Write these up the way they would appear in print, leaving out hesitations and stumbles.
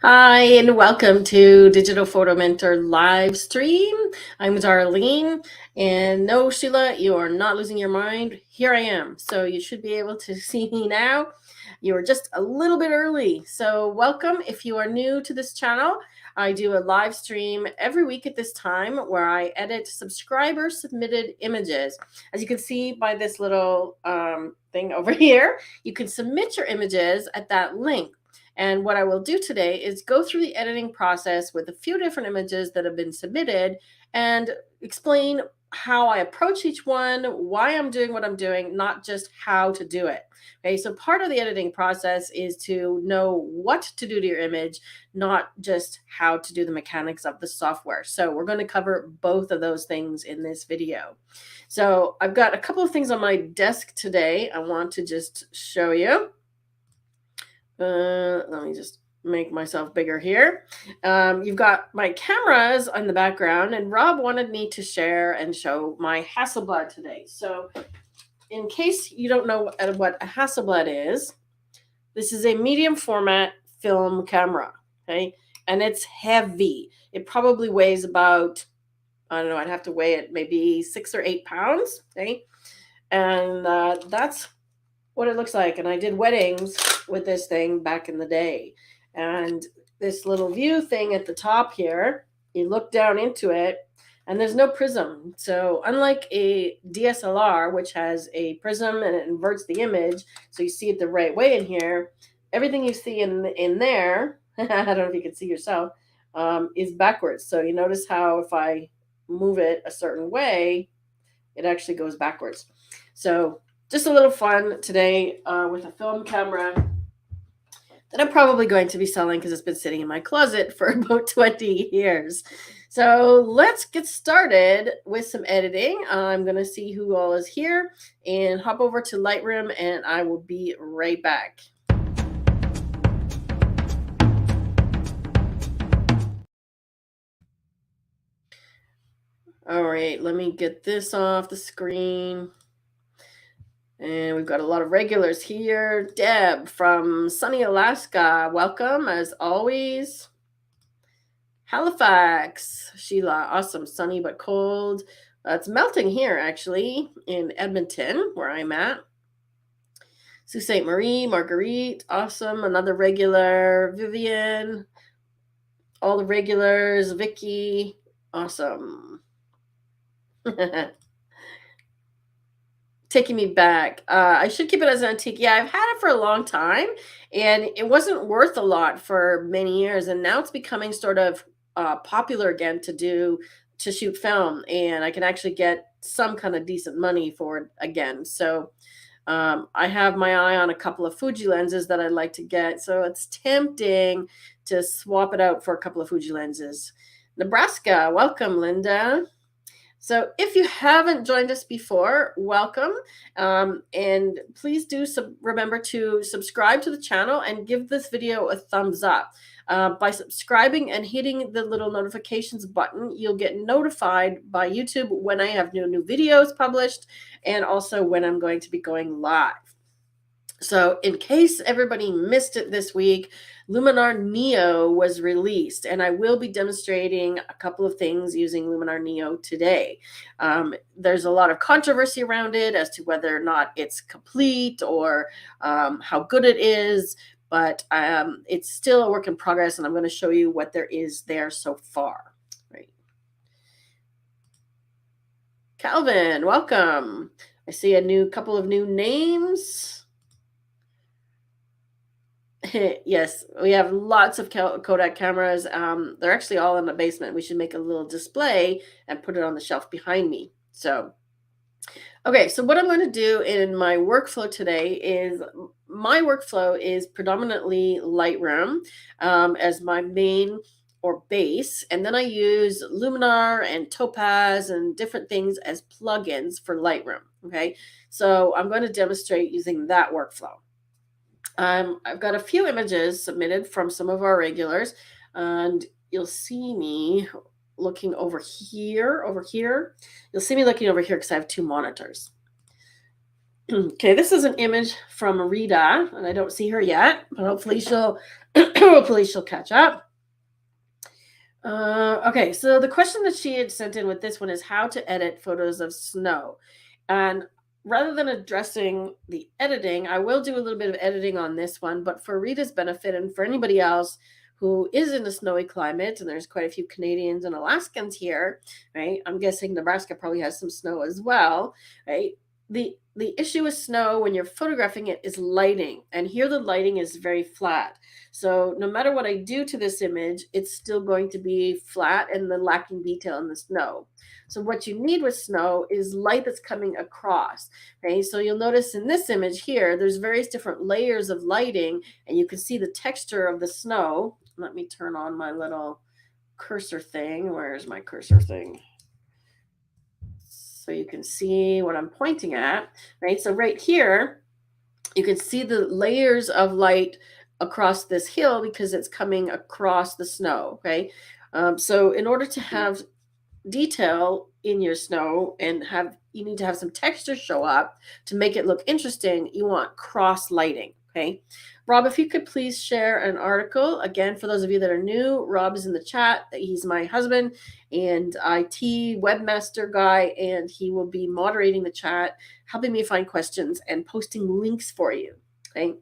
Hi, and welcome to Digital Photo Mentor live stream. I'm Darlene, and no, Sheila, you are not losing your mind. Here I am. So you should be able to see me now. You were just a little bit early. So welcome. If you are new to this channel, I do a live stream every week at this time where I edit subscriber submitted images. As you can see by this little thing over here, you can submit your images at that link. And what I will do today is go through the editing process with a few different images that have been submitted and explain how I approach each one, why I'm doing what I'm doing, not just how to do it. Okay, so part of the editing process is to know what to do to your image, not just how to do the mechanics of the software. So we're going to cover both of those things in this video. So I've got a couple of things on my desk today I want to just show you. Let me just make myself bigger here. You've got my cameras in the background, and Rob wanted me to share and show my Hasselblad today. So in case you don't know what a Hasselblad is, this is a medium format film camera, okay? And it's heavy. It probably weighs about, I don't know, I'd have to weigh it maybe 6 or 8 pounds, okay? And that's what it looks like. And I did weddings with this thing back in the day. And this little view thing at the top here, you look down into it and there's no prism. So unlike a DSLR, which has a prism and it inverts the image, so you see it the right way in here, everything you see in there, I don't know if you can see yourself, is backwards. So you notice how if I move it a certain way, it actually goes backwards. So just a little fun today with a film camera that I'm probably going to be selling because it's been sitting in my closet for about 20 years. So let's get started with some editing. I'm going to see who all is here and hop over to Lightroom, and I will be right back. All right, let me get this off the screen. And we've got a lot of regulars here. Deb from sunny Alaska, welcome as always. Halifax, Sheila, awesome, sunny but cold. It's melting here actually in Edmonton, where I'm at. Sault Ste. Marie, Marguerite, awesome, another regular. Vivian, all the regulars. Vicky, awesome. Taking me back. I should keep it as an antique. Yeah, I've had it for a long time, and it wasn't worth a lot for many years, and now it's becoming sort of popular again to shoot film, and I can actually get some kind of decent money for it again. So I have my eye on a couple of Fuji lenses that I'd like to get. So it's tempting to swap it out for a couple of Fuji lenses. Nebraska, welcome, Linda. So if you haven't joined us before, welcome. And please do remember to subscribe to the channel and give this video a thumbs up. By subscribing and hitting the little notifications button, you'll get notified by YouTube when I have new videos published and also when I'm going to be going live. So in case everybody missed it this week, Luminar Neo was released, and I will be demonstrating a couple of things using Luminar Neo today. There's a lot of controversy around it as to whether or not it's complete or how good it is, but it's still a work in progress, and I'm going to show you what there is there so far. Right. Calvin, welcome. I see a couple of new names. Yes, we have lots of Kodak cameras. They're actually all in the basement. We should make a little display and put it on the shelf behind me. So, okay, so what I'm going to do in my workflow today is my workflow is predominantly Lightroom as my main or base, and then I use Luminar and Topaz and different things as plugins for Lightroom. Okay, so I'm going to demonstrate using that workflow. I've got a few images submitted from some of our regulars, and you'll see me looking over here. You'll see me looking over here because I have two monitors. Okay, this is an image from Rita, and I don't see her yet, but hopefully she'll hopefully she'll catch up. Okay, so the question that she had sent in with this one is how to edit photos of snow. And rather than addressing the editing, I will do a little bit of editing on this one, but for Rita's benefit and for anybody else who is in a snowy climate, and there's quite a few Canadians and Alaskans here, right? I'm guessing Nebraska probably has some snow as well, right? The issue with snow when you're photographing it is lighting, and here the lighting is very flat. So no matter what I do to this image, it's still going to be flat and the lacking detail in the snow. So what you need with snow is light that's coming across. Okay, so you'll notice in this image here, there's various different layers of lighting, and you can see the texture of the snow. Let me turn on my little cursor thing. Where's my cursor thing? So you can see what I'm pointing at, right? So right here, you can see the layers of light across this hill because it's coming across the snow. Okay. So in order to have detail in your snow and have you need to have some texture show up to make it look interesting, you want cross lighting. Okay, Rob, if you could please share an article again for those of you that are new. Rob is in the chat. He's my husband and IT webmaster guy, and he will be moderating the chat, helping me find questions and posting links for you. Okay,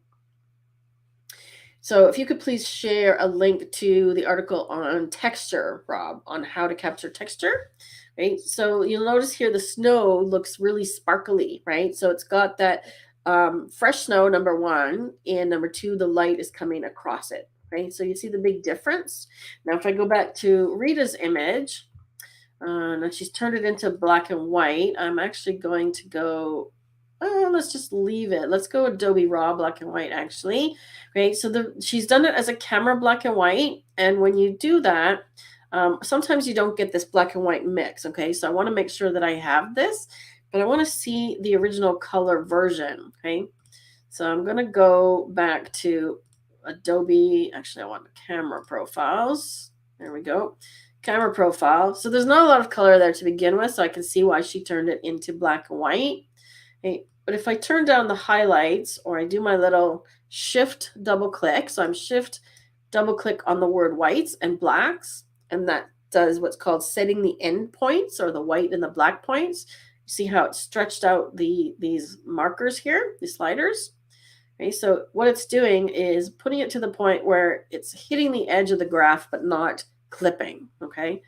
so if you could please share a link to the article on texture, Rob, on how to capture texture, right? So you'll notice here the snow looks really sparkly, right? So it's got that fresh snow, number one, and number two, the light is coming across it, right? So you see the big difference. Now, if I go back to Rita's image, now she's turned it into black and white. I'm actually going to go, let's just leave it. Let's go Adobe Raw black and white actually. Okay, so she's done it as a camera black and white. And when you do that, sometimes you don't get this black and white mix. Okay, so I want to make sure that I have this, but I want to see the original color version. Okay, so I'm going to go back to Adobe. Actually, I want the camera profiles. There we go. Camera profile. So there's not a lot of color there to begin with, so I can see why she turned it into black and white. Okay. But if I turn down the highlights or I do my little shift double click, so I'm shift double click on the word whites and blacks, and that does what's called setting the end points or the white and the black points. You see how it stretched out these markers here, these sliders. Okay, so what it's doing is putting it to the point where it's hitting the edge of the graph but not clipping. Okay,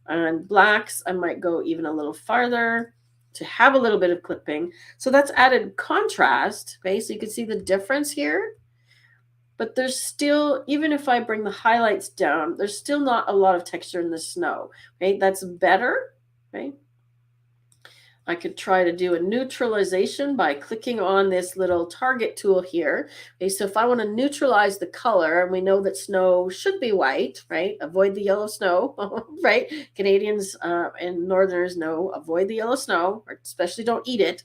and blacks I might go even a little farther to have a little bit of clipping. So that's added contrast. Okay, so you can see the difference here, but there's still, even if I bring the highlights down, there's still not a lot of texture in the snow. Okay, that's better. Okay, I could try to do a neutralization by clicking on this little target tool here. Okay, so if I want to neutralize the color, and we know that snow should be white, right? Avoid the yellow snow, right? Canadians and Northerners know avoid the yellow snow, or especially don't eat it.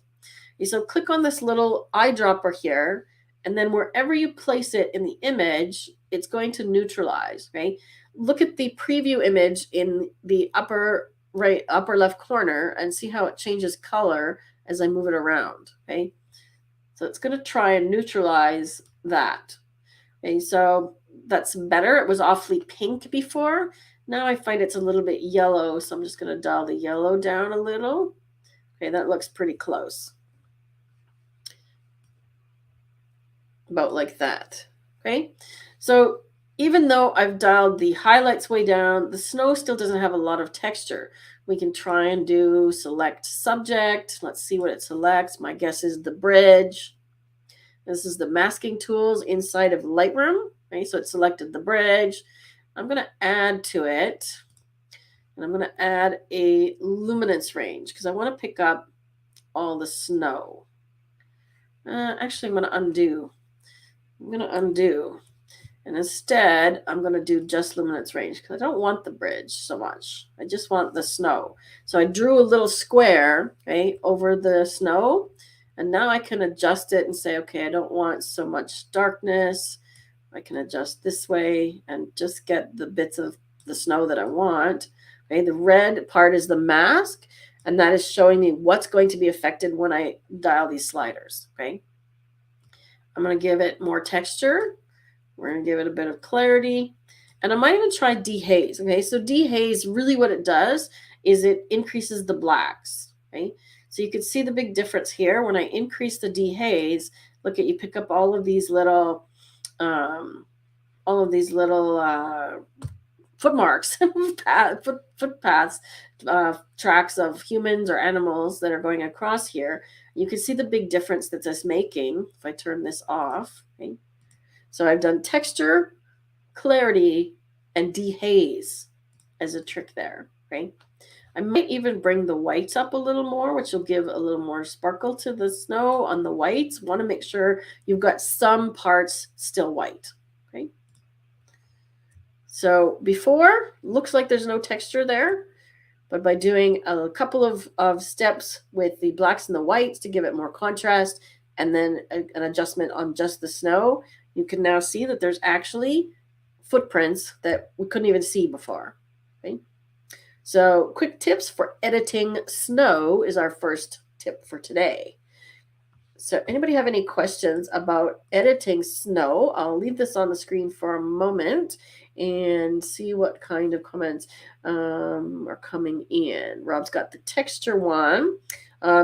Okay, so click on this little eyedropper here, and then wherever you place it in the image, it's going to neutralize, right? Look at the preview image in the upper left corner and see how it changes color as I move it around. Okay, so it's going to try and neutralize that. Okay, so that's better. It was awfully pink before. Now I find it's a little bit yellow, so I'm just going to dial the yellow down a little. Okay, that looks pretty close. About like that. Okay, so even though I've dialed the highlights way down, the snow still doesn't have a lot of texture. We can try and do select subject. Let's see what it selects. My guess is the bridge. This is the masking tools inside of Lightroom. Okay, so it selected the bridge. I'm going to add to it, and I'm going to add a luminance range because I want to pick up all the snow. Actually, I'm going to undo. And instead, I'm going to do just luminance range because I don't want the bridge so much. I just want the snow. So I drew a little square, okay, over the snow. And now I can adjust it and say, okay, I don't want so much darkness. I can adjust this way and just get the bits of the snow that I want. Okay, the red part is the mask. And that is showing me what's going to be affected when I dial these sliders, okay? I'm going to give it more texture. We're going to give it a bit of clarity. And I might even try dehaze, okay? So dehaze, really what it does is it increases the blacks, okay? So you can see the big difference here. When I increase the dehaze, look at, you pick up all of these little footmarks, footpaths, tracks of humans or animals that are going across here. You can see the big difference that that's making if I turn this off. Okay? So I've done texture, clarity, and dehaze as a trick there. Okay? I might even bring the whites up a little more, which will give a little more sparkle to the snow on the whites. Want to make sure you've got some parts still white. Okay. So before, looks like there's no texture there, but by doing a couple of steps with the blacks and the whites to give it more contrast, and then an adjustment on just the snow, you can now see that there's actually footprints that we couldn't even see before. Okay. So quick tips for editing snow is our first tip for today. So anybody have any questions about editing snow? I'll leave this on the screen for a moment and see what kind of comments are coming in. Rob's got the texture one.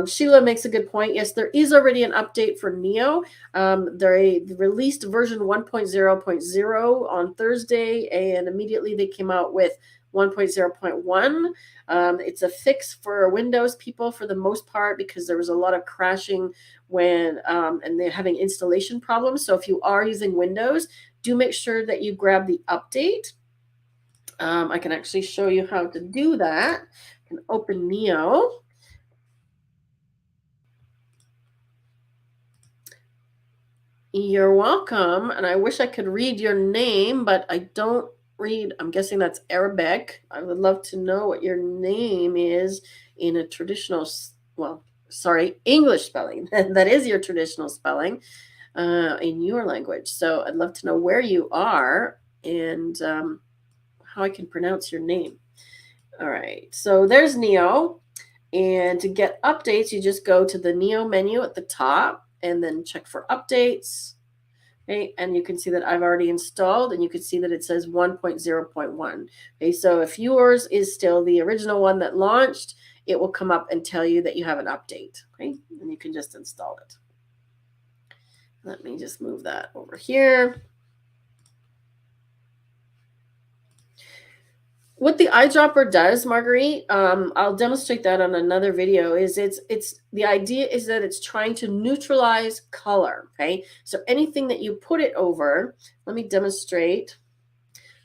Sheila makes a good point. Yes, there is already an update for Neo. They released version 1.0.0 on Thursday, and immediately they came out with 1.0.1. It's a fix for Windows people for the most part because there was a lot of crashing when and they're having installation problems. So if you are using Windows, do make sure that you grab the update. I can actually show you how to do that. I can open Neo. You're welcome. And I wish I could read your name, but I don't read. I'm guessing that's Arabic. I would love to know what your name is in a traditional, well, sorry, English spelling. That is your traditional spelling in your language. So I'd love to know where you are and how I can pronounce your name. All right. So there's Neo. And to get updates, you just go to the Neo menu at the top and then check for updates. Okay, and you can see that I've already installed, and you can see that it says 1.0.1. Okay, so if yours is still the original one that launched, it will come up and tell you that you have an update. Okay, and you can just install it. Let me just move that over here. What the eyedropper does, Marguerite, I'll demonstrate that on another video, is it's the idea is that it's trying to neutralize color, okay? So anything that you put it over, let me demonstrate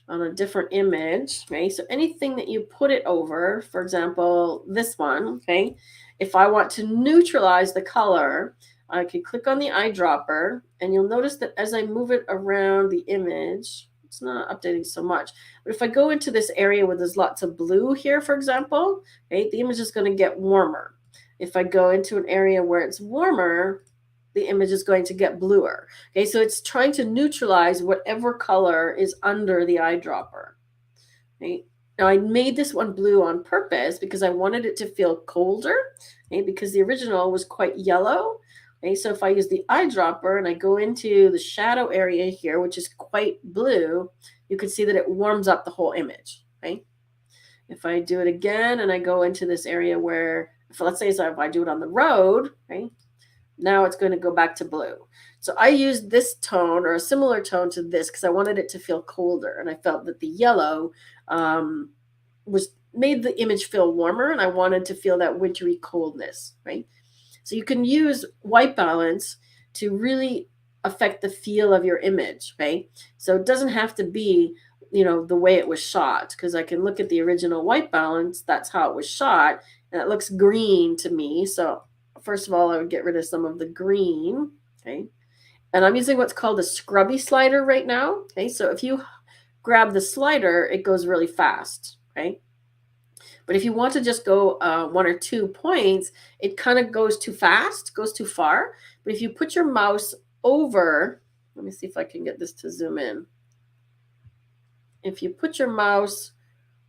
on a different image, okay? So anything that you put it over, for example, this one, okay? If I want to neutralize the color, I can click on the eyedropper, and you'll notice that as I move it around the image, it's not updating so much. But if I go into this area where there's lots of blue here, for example, okay, the image is going to get warmer. If I go into an area where it's warmer, the image is going to get bluer. Okay, so it's trying to neutralize whatever color is under the eyedropper. Okay. Now I made this one blue on purpose because I wanted it to feel colder, okay, because the original was quite yellow. Okay, so if I use the eyedropper and I go into the shadow area here, which is quite blue, you can see that it warms up the whole image. Okay. If I do it again and I go into this area where, if let's say, so if I do it on the road, okay, now it's going to go back to blue. So I used this tone or a similar tone to this because I wanted it to feel colder, and I felt that the yellow made the image feel warmer, and I wanted to feel that wintry coldness, right? So you can use white balance to really affect the feel of your image, okay? So it doesn't have to be, the way it was shot, because I can look at the original white balance. That's how it was shot, and it looks green to me. So first of all, I would get rid of some of the green, okay? And I'm using what's called a scrubby slider right now, okay? So if you grab the slider, it goes really fast, okay? But if you want to just go 1 or 2 points, it kind of goes too fast, goes too far. But if you put your mouse over, let me see if I can get this to zoom in. If you put your mouse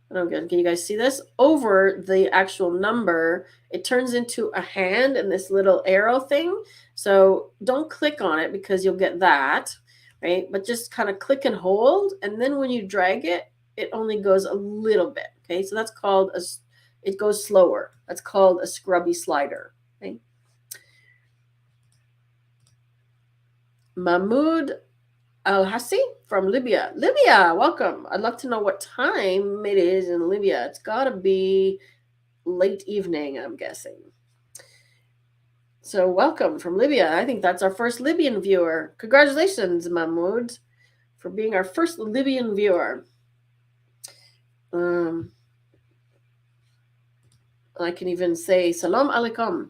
Oh, good. Can you guys see this? Over the actual number, it turns into a hand and this little arrow thing. So don't click on it because you'll get that, right? But just kind of click and hold. And then when you drag it, it only goes a little bit. Okay, so that's called it goes slower. That's called a scrubby slider. Okay. Mahmoud Al-Hassi from Libya. Libya, welcome. I'd love to know what time it is in Libya. It's got to be late evening, I'm guessing. So welcome from Libya. I think that's our first Libyan viewer. Congratulations, Mahmoud, for being our first Libyan viewer. I can even say salam alaikum.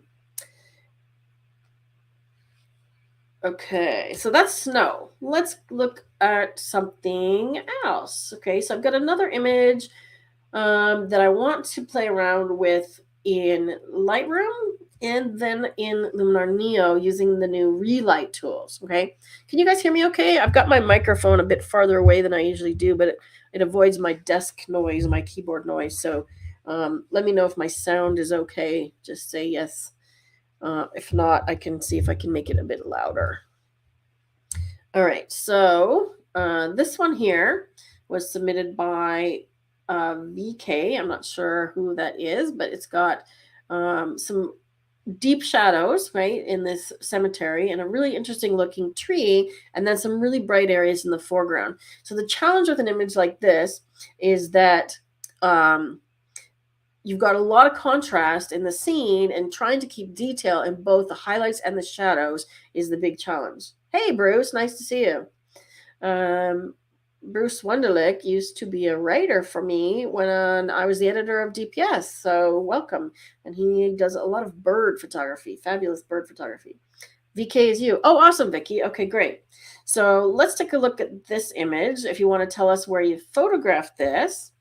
Okay, so that's snow. Let's look at something else. Okay, so I've got another image that I want to play around with in Lightroom and then in Luminar Neo using the new Relight tools. Okay, can you guys hear me okay? I've got my microphone a bit farther away than I usually do, but it avoids my desk noise, my keyboard noise. So let me know if my sound is okay. Just say yes. If not, I can see if I can make it a bit louder. All right, so this one here was submitted by VK. I'm not sure who that is, but it's got some deep shadows, right, in this cemetery and a really interesting looking tree, and then some really bright areas in the foreground. So the challenge with an image like this is that you've got a lot of contrast in the scene, and trying to keep detail in both the highlights and the shadows is the big challenge. Hey, Bruce, nice to see you. Bruce Wunderlich used to be a writer for me when I was the editor of DPS, so welcome. And he does a lot of bird photography, fabulous bird photography. VK is you. Oh, awesome, Vicky. Okay, great. So let's take a look at this image if you want to tell us where you photographed this.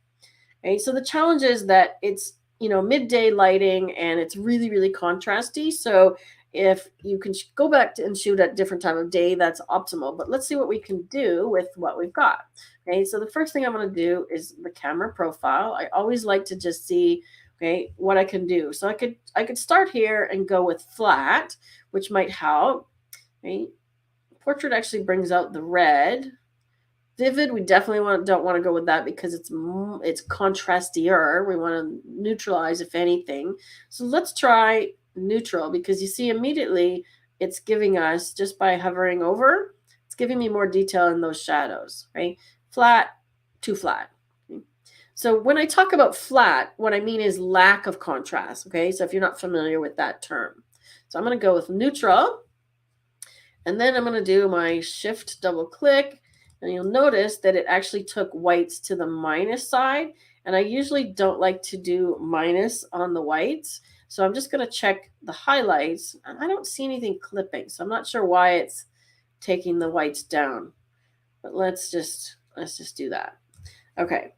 Okay, so the challenge is that it's, midday lighting and it's really, really contrasty. So if you can go back and shoot at different time of day, that's optimal. But let's see what we can do with what we've got. Okay, so the first thing I'm going to do is the camera profile. I always like to just see, okay, what I can do. So I could start here and go with flat, which might help. Okay, portrait actually brings out the red. Vivid, we definitely don't want to go with that because it's contrastier. We want to neutralize, if anything. So let's try neutral, because you see immediately it's giving us, just by hovering over, it's giving me more detail in those shadows, right? Flat, too flat. Okay. So when I talk about flat, what I mean is lack of contrast, okay? So if you're not familiar with that term. So I'm going to go with neutral, and then I'm going to do my shift double click. And you'll notice that it actually took whites to the minus side. And I usually don't like to do minus on the whites. So I'm just going to check the highlights. And I don't see anything clipping. So I'm not sure why it's taking the whites down. But let's just do that. Okay.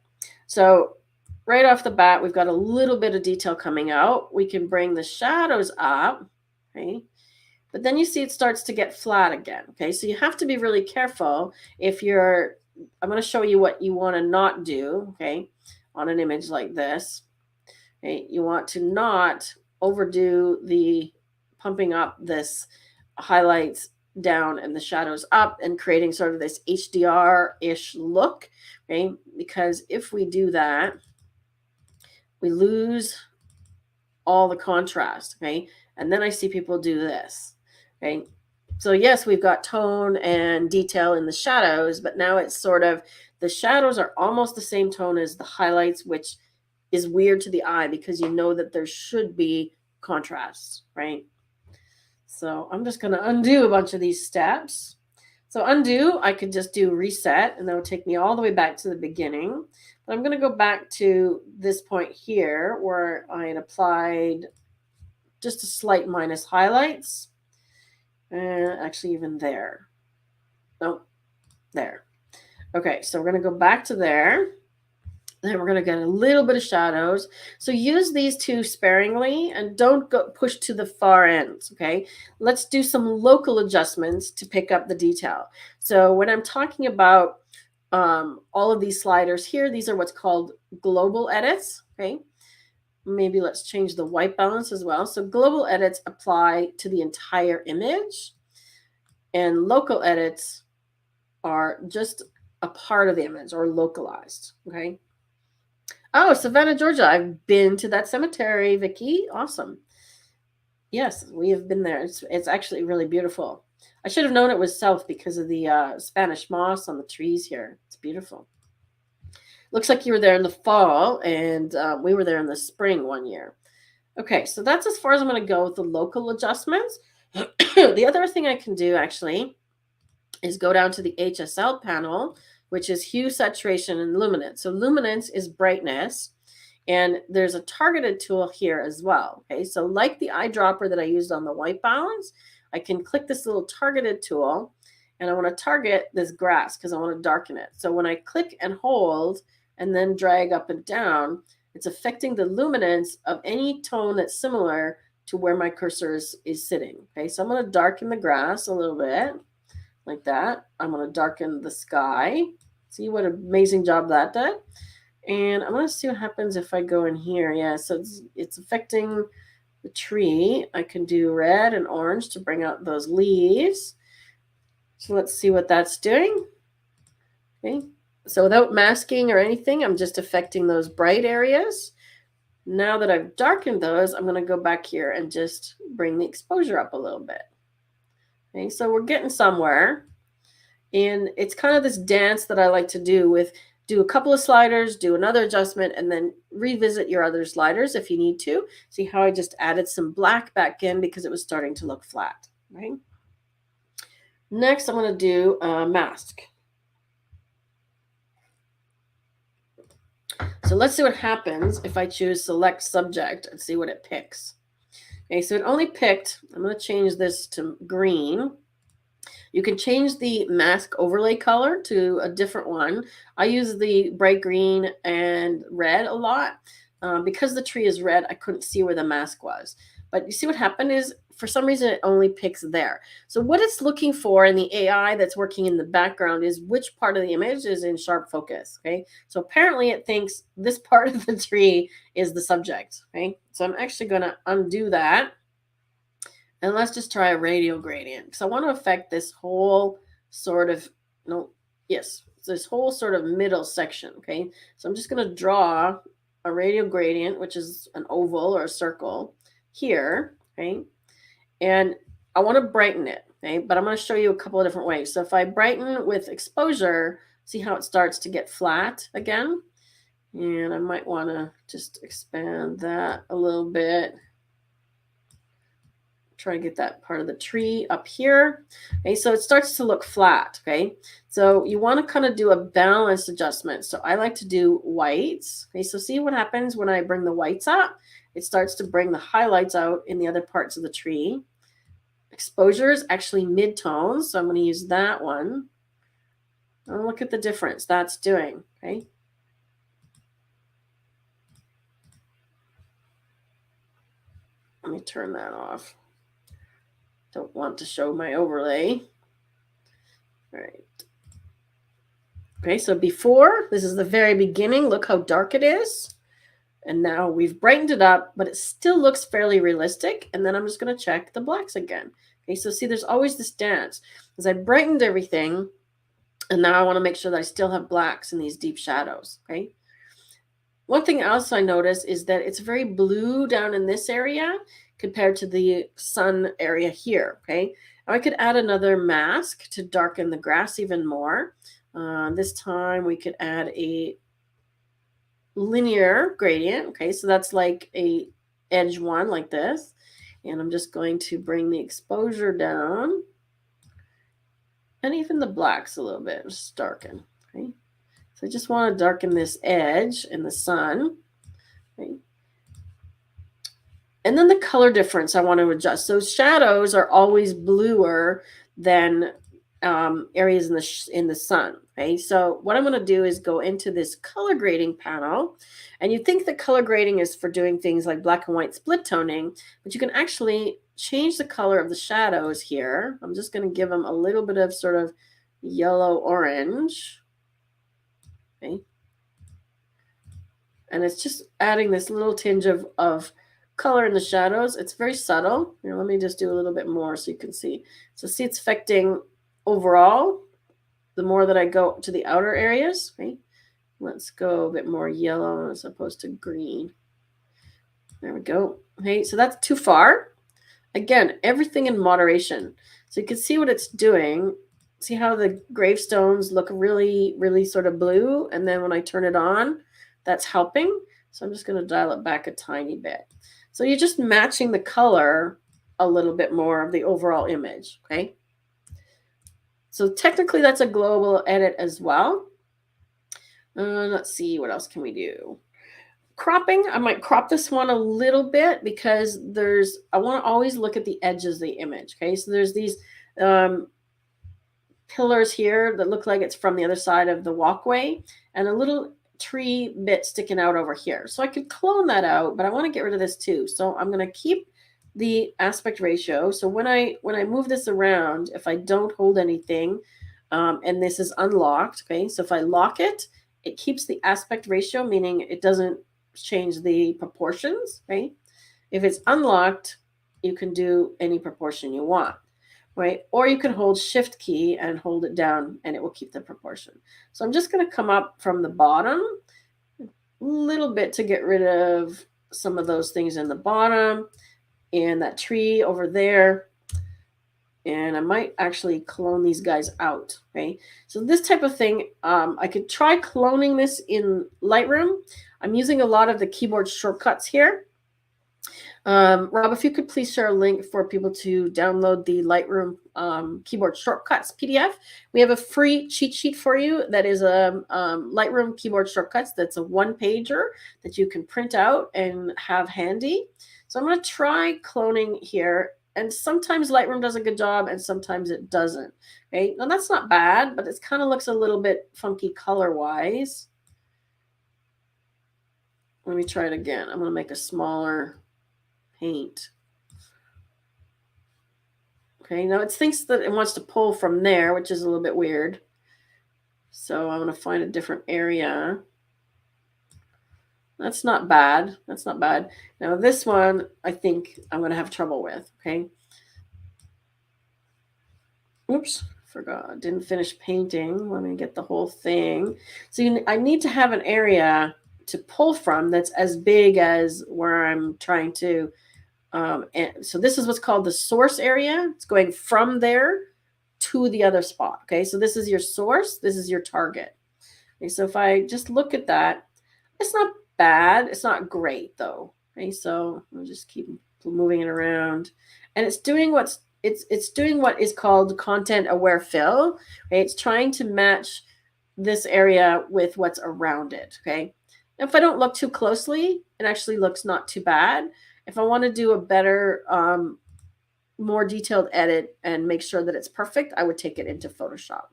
So right off the bat, we've got a little bit of detail coming out. We can bring the shadows up. Okay. But then you see it starts to get flat again. Okay, so you have to be really careful if you're, I'm going to show you what you want to not do, okay, on an image like this. Okay, you want to not overdo the pumping up this highlights down and the shadows up and creating sort of this HDR-ish look, okay, because if we do that, we lose all the contrast, okay, and then I see people do this. Okay, so yes, we've got tone and detail in the shadows, but now it's sort of, the shadows are almost the same tone as the highlights, which is weird to the eye because you know that there should be contrast, right? So I'm just going to undo a bunch of these steps. So undo, I could just do reset, and that would take me all the way back to the beginning. But I'm going to go back to this point here where I had applied just a slight minus highlights. And actually even there. Nope, there. Okay, so we're going to go back to there. Then we're going to get a little bit of shadows. So use these two sparingly and don't go push to the far ends, okay? Let's do some local adjustments to pick up the detail. So when I'm talking about all of these sliders here. These are what's called global edits. Okay. Maybe let's change the white balance as well. So global edits apply to the entire image, and local edits are just a part of the image or localized. Okay. Oh, Savannah, Georgia. I've been to that cemetery, Vicky. Awesome. Yes, we have been there. It's actually really beautiful. I should have known it was south because of the Spanish moss on the trees here. It's beautiful. Looks like you were there in the fall, and we were there in the spring one year. Okay, so that's as far as I'm going to go with the local adjustments. The other thing I can do actually is go down to the HSL panel, which is hue, saturation, and luminance. So luminance is brightness, and there's a targeted tool here as well. Okay, so like the eyedropper that I used on the white balance, I can click this little targeted tool, and I want to target this grass because I want to darken it. So when I click and hold and then drag up and down, it's affecting the luminance of any tone that's similar to where my cursor is sitting. Okay, so I'm going to darken the grass a little bit like that. I'm going to darken the sky. See what an amazing job that did. And I'm going to see what happens if I go in here. Yeah, so it's affecting the tree. I can do red and orange to bring out those leaves. So let's see what that's doing. Okay, so without masking or anything, I'm just affecting those bright areas. Now that I've darkened those, I'm going to go back here and just bring the exposure up a little bit. Okay, so we're getting somewhere. And it's kind of this dance that I like to do a couple of sliders, do another adjustment, and then revisit your other sliders if you need to. See how I just added some black back in because it was starting to look flat, right? Next, I'm going to do a mask. So let's see what happens if I choose select subject and see what it picks. Okay, so it only picked, I'm going to change this to green. You can change the mask overlay color to a different one. I use the bright green and red a lot. Because the tree is red, I couldn't see where the mask was. But you see what happened is, for some reason, it only picks there. So what it's looking for in the AI that's working in the background is which part of the image is in sharp focus, okay? So apparently it thinks this part of the tree is the subject, okay? So I'm actually going to undo that. And let's just try a radial gradient. So I want to affect this whole sort of, this whole sort of middle section, okay? So I'm just going to draw a radial gradient, which is an oval or a circle here, okay? And I want to brighten it, okay? But I'm going to show you a couple of different ways. So if I brighten with exposure, see how it starts to get flat again? And I might want to just expand that a little bit. Try to get that part of the tree up here. Okay, so it starts to look flat. Okay, so you want to kind of do a balanced adjustment. So I like to do whites. Okay, so see what happens when I bring the whites up? It starts to bring the highlights out in the other parts of the tree. Exposure is actually mid-tones, so I'm going to use that one. And look at the difference that's doing. Okay. Let me turn that off. Don't want to show my overlay. All right. Okay, so before, this is the very beginning. Look how dark it is. And now we've brightened it up, but it still looks fairly realistic. And then I'm just going to check the blacks again. Okay, so see, there's always this dance. As I brightened everything, and now I want to make sure that I still have blacks in these deep shadows. Okay. One thing else I notice is that it's very blue down in this area compared to the sun area here, okay? Now I could add another mask to darken the grass even more. This time we could add a linear gradient, okay? So that's like a edge one like this. And I'm just going to bring the exposure down and even the blacks a little bit, just darken, okay? So I just want to darken this edge in the sun. Okay. And then the color difference I want to adjust. So shadows are always bluer than areas in the sun. Okay, so what I'm going to do is go into this color grading panel, and you think the color grading is for doing things like black and white split toning, but you can actually change the color of the shadows here. I'm just going to give them a little bit of sort of yellow orange. Okay. And it's just adding this little tinge of color in the shadows. It's very subtle. Here, let me just do a little bit more so you can see. So see, it's affecting overall the more that I go to the outer areas. Right? Let's go a bit more yellow as opposed to green. There we go. Okay, so that's too far. Again, everything in moderation. So you can see what it's doing. See how the gravestones look really, really sort of blue? And then when I turn it on, that's helping. So I'm just going to dial it back a tiny bit. So you're just matching the color a little bit more of the overall image, okay? So technically that's a global edit as well. Let's see, what else can we do? Cropping, I might crop this one a little bit because I want to always look at the edges of the image, okay? So there's these pillars here that look like it's from the other side of the walkway and a little tree bit sticking out over here. So I could clone that out, but I want to get rid of this too. So I'm going to keep the aspect ratio. So when I move this around, if I don't hold anything, and this is unlocked, okay? So if I lock it, it keeps the aspect ratio, meaning it doesn't change the proportions, right? If it's unlocked, you can do any proportion you want, right? Or you can hold shift key and hold it down and it will keep the proportion. So I'm just going to come up from the bottom a little bit to get rid of some of those things in the bottom and that tree over there. And I might actually clone these guys out, okay? So this type of thing, I could try cloning this in Lightroom. I'm using a lot of the keyboard shortcuts here. Rob, if you could please share a link for people to download the Lightroom keyboard shortcuts PDF. We have a free cheat sheet for you that is a Lightroom keyboard shortcuts. That's a one-pager that you can print out and have handy. So I'm going to try cloning here. And sometimes Lightroom does a good job and sometimes it doesn't. Okay, now that's not bad, but it kind of looks a little bit funky color-wise. Let me try it again. I'm going to make a smaller paint. Okay, now it thinks that it wants to pull from there, which is a little bit weird. So I'm going to find a different area. That's not bad. That's not bad. Now this one, I think I'm going to have trouble with, okay? Oops, forgot. Didn't finish painting. Let me get the whole thing. So I need to have an area to pull from that's as big as where I'm trying to. And so this is what's called the source area. It's going from there to the other spot. Okay, so this is your source. This is your target. Okay, so if I just look at that, it's not bad. It's not great though. Okay, so I'll just keep moving it around, and it's doing it's doing what is called content aware fill. Okay, it's trying to match this area with what's around it. Okay, if I don't look too closely, it actually looks not too bad. If I want to do a better, more detailed edit and make sure that it's perfect, I would take it into Photoshop.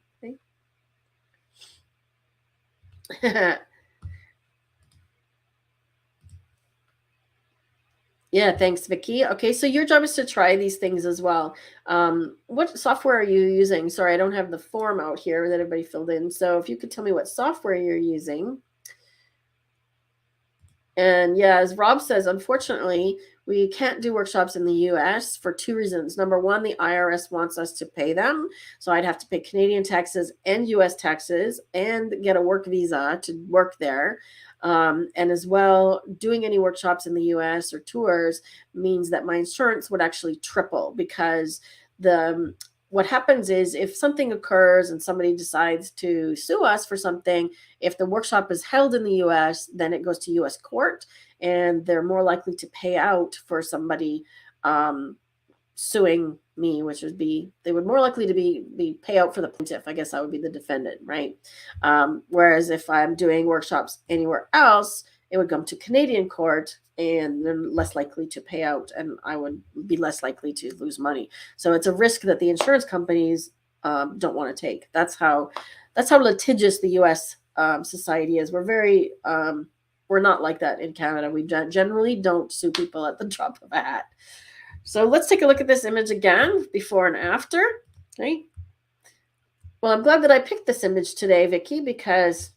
Okay? Yeah, thanks, Vicky. Okay, so your job is to try these things as well. What software are you using? Sorry, I don't have the form out here that everybody filled in. So if you could tell me what software you're using. And yeah, as Rob says, unfortunately, we can't do workshops in the US for two reasons. Number one, the IRS wants us to pay them. So I'd have to pay Canadian taxes and US taxes and get a work visa to work there. And as well, doing any workshops in the US or tours means that my insurance would actually triple because what happens is if something occurs and somebody decides to sue us for something, if the workshop is held in the US, then it goes to US court and they're more likely to pay out for somebody suing me, which would be, they would more likely to be pay out for the plaintiff. I guess I would be the defendant, right? Whereas if I'm doing workshops anywhere else, it would come to Canadian court and they're less likely to pay out and I would be less likely to lose money. So it's a risk that the insurance companies don't want to take. That's how litigious the US society is. We're very, we're not like that in Canada. We generally don't sue people at the drop of a hat. So let's take a look at this image again, before and after. Okay. Well, I'm glad that I picked this image today, Vicky, because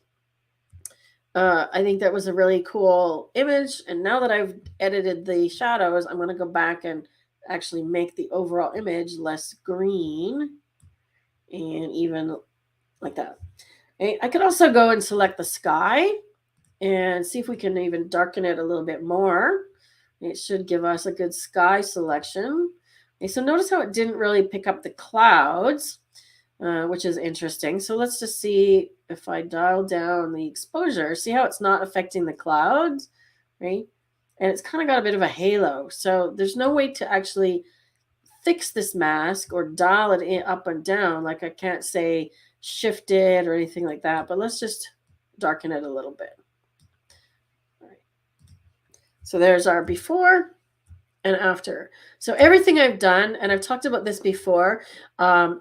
I think that was a really cool image. And now that I've edited the shadows, I'm going to go back and actually make the overall image less green and even like that. I could also go and select the sky and see if we can even darken it a little bit more. It should give us a good sky selection. Okay, so notice how it didn't really pick up the clouds, which is interesting. So let's just see if I dial down the exposure, see how it's not affecting the clouds, right? And it's kind of got a bit of a halo. So there's no way to actually fix this mask or dial it in up and down. Like I can't say shift it or anything like that, but let's just darken it a little bit. All right. So there's our before and after. So everything I've done, and I've talked about this before,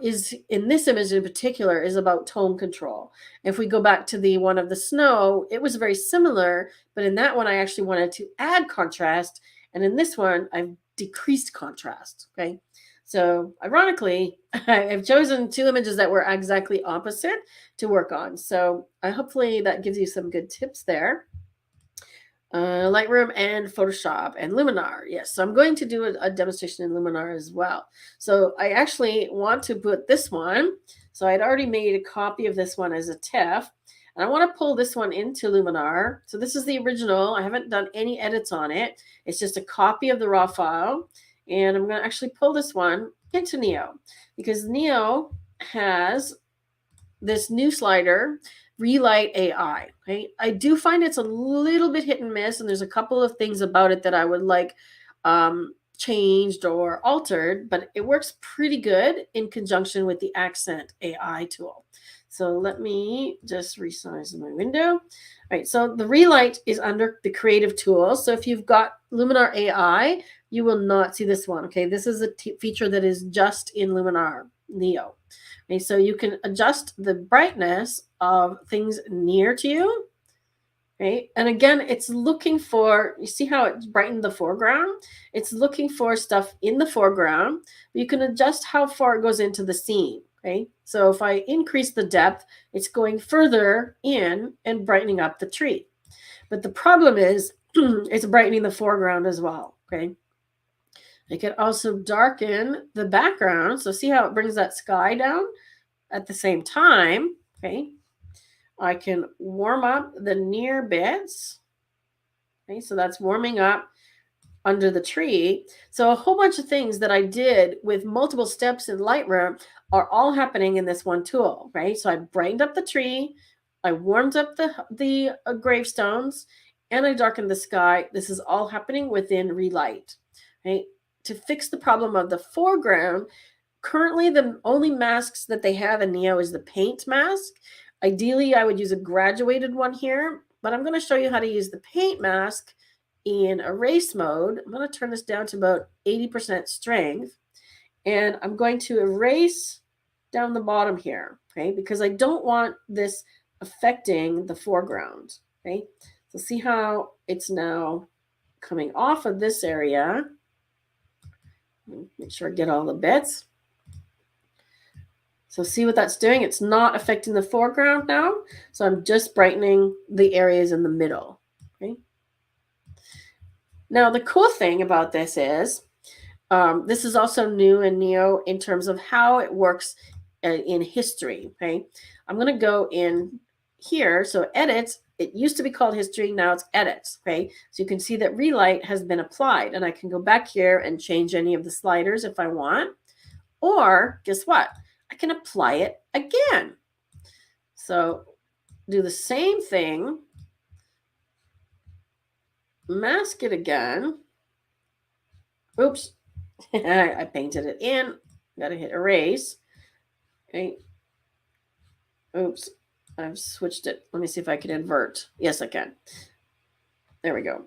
is in this image in particular is about tone control. If we go back to the one of the snow, it was very similar, but in that one I actually wanted to add contrast, and in this one I've decreased contrast. Okay, so ironically, I've chosen two images that were exactly opposite to work on. So hopefully that gives you some good tips there. Lightroom and Photoshop and Luminar. Yes, so I'm going to do a demonstration in Luminar as well. So I actually want to put this one. So I'd already made a copy of this one as a TIFF. And I want to pull this one into Luminar. So this is the original. I haven't done any edits on it. It's just a copy of the raw file. And I'm going to actually pull this one into Neo because Neo has this new slider, Relight AI. Okay? I do find it's a little bit hit and miss, and there's a couple of things about it that I would like changed or altered, but it works pretty good in conjunction with the Accent AI tool. So let me just resize my window. All right, so the Relight is under the creative tools. So if you've got Luminar AI, you will not see this one. Okay, this is a feature that is just in Luminar Neo. Okay, so you can adjust the brightness of things near to you. Okay, and again, it's looking for, you see how it brightened the foreground? It's looking for stuff in the foreground. You can adjust how far it goes into the scene. Okay, so if I increase the depth, it's going further in and brightening up the tree. But the problem is it's brightening the foreground as well. Okay, I could also darken the background. So see how it brings that sky down at the same time. Okay, I can warm up the near bits. Okay, so that's warming up under the tree. So a whole bunch of things that I did with multiple steps in Lightroom are all happening in this one tool, right? So I brightened up the tree, I warmed up the gravestones, and I darkened the sky. This is all happening within Relight, right? To fix the problem of the foreground, currently the only masks that they have in Neo is the paint mask. Ideally, I would use a graduated one here, but I'm going to show you how to use the paint mask in erase mode. I'm going to turn this down to about 80% strength, and I'm going to erase down the bottom here, okay, because I don't want this affecting the foreground. Okay, so see how it's now coming off of this area. Make sure I get all the bits. So see what that's doing? It's not affecting the foreground now. So I'm just brightening the areas in the middle. Okay. Now, the cool thing about this is this is also new in Neo in terms of how it works in history. Okay. I'm going to go in here. So edits, it used to be called history. Now it's edits. Okay. So you can see that Relight has been applied, and I can go back here and change any of the sliders if I want. Or guess what? I can apply it again. So do the same thing, mask it again. Oops, I painted it in. Got to hit erase. Okay. Oops, I've switched it. Let me see if I can invert. Yes, I can. There we go.